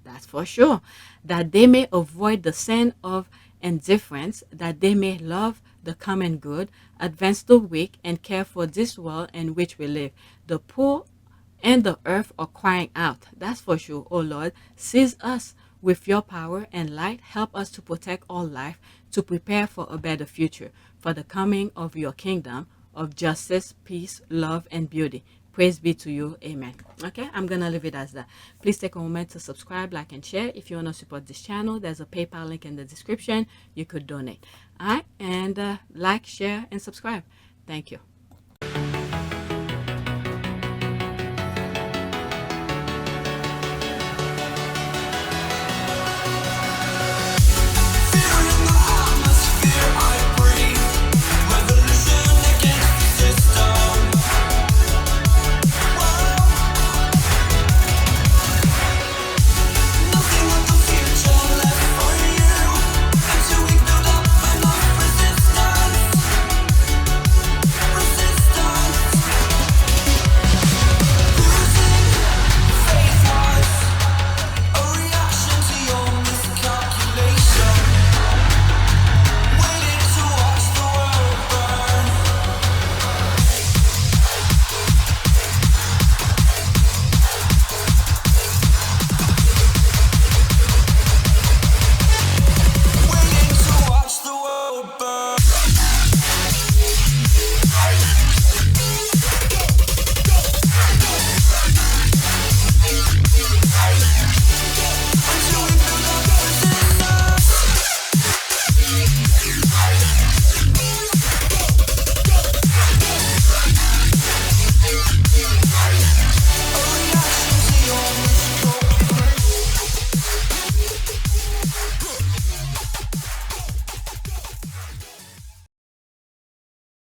That's for sure. That they may avoid the sin of indifference, that they may love the common good, advance the weak, and care for this world in which we live. The poor and the earth are crying out. That's for sure. Oh Lord, seize us with your power and light. Help us to protect all life, to prepare for a better future, for the coming of your kingdom of justice, peace, love, and beauty. Praise be to you. Amen. Okay, I'm going to leave it as that. Please take a moment to subscribe, like, and share. If you want to support this channel, there's a PayPal link in the description. You could donate. All right, and like, share, and subscribe. Thank you.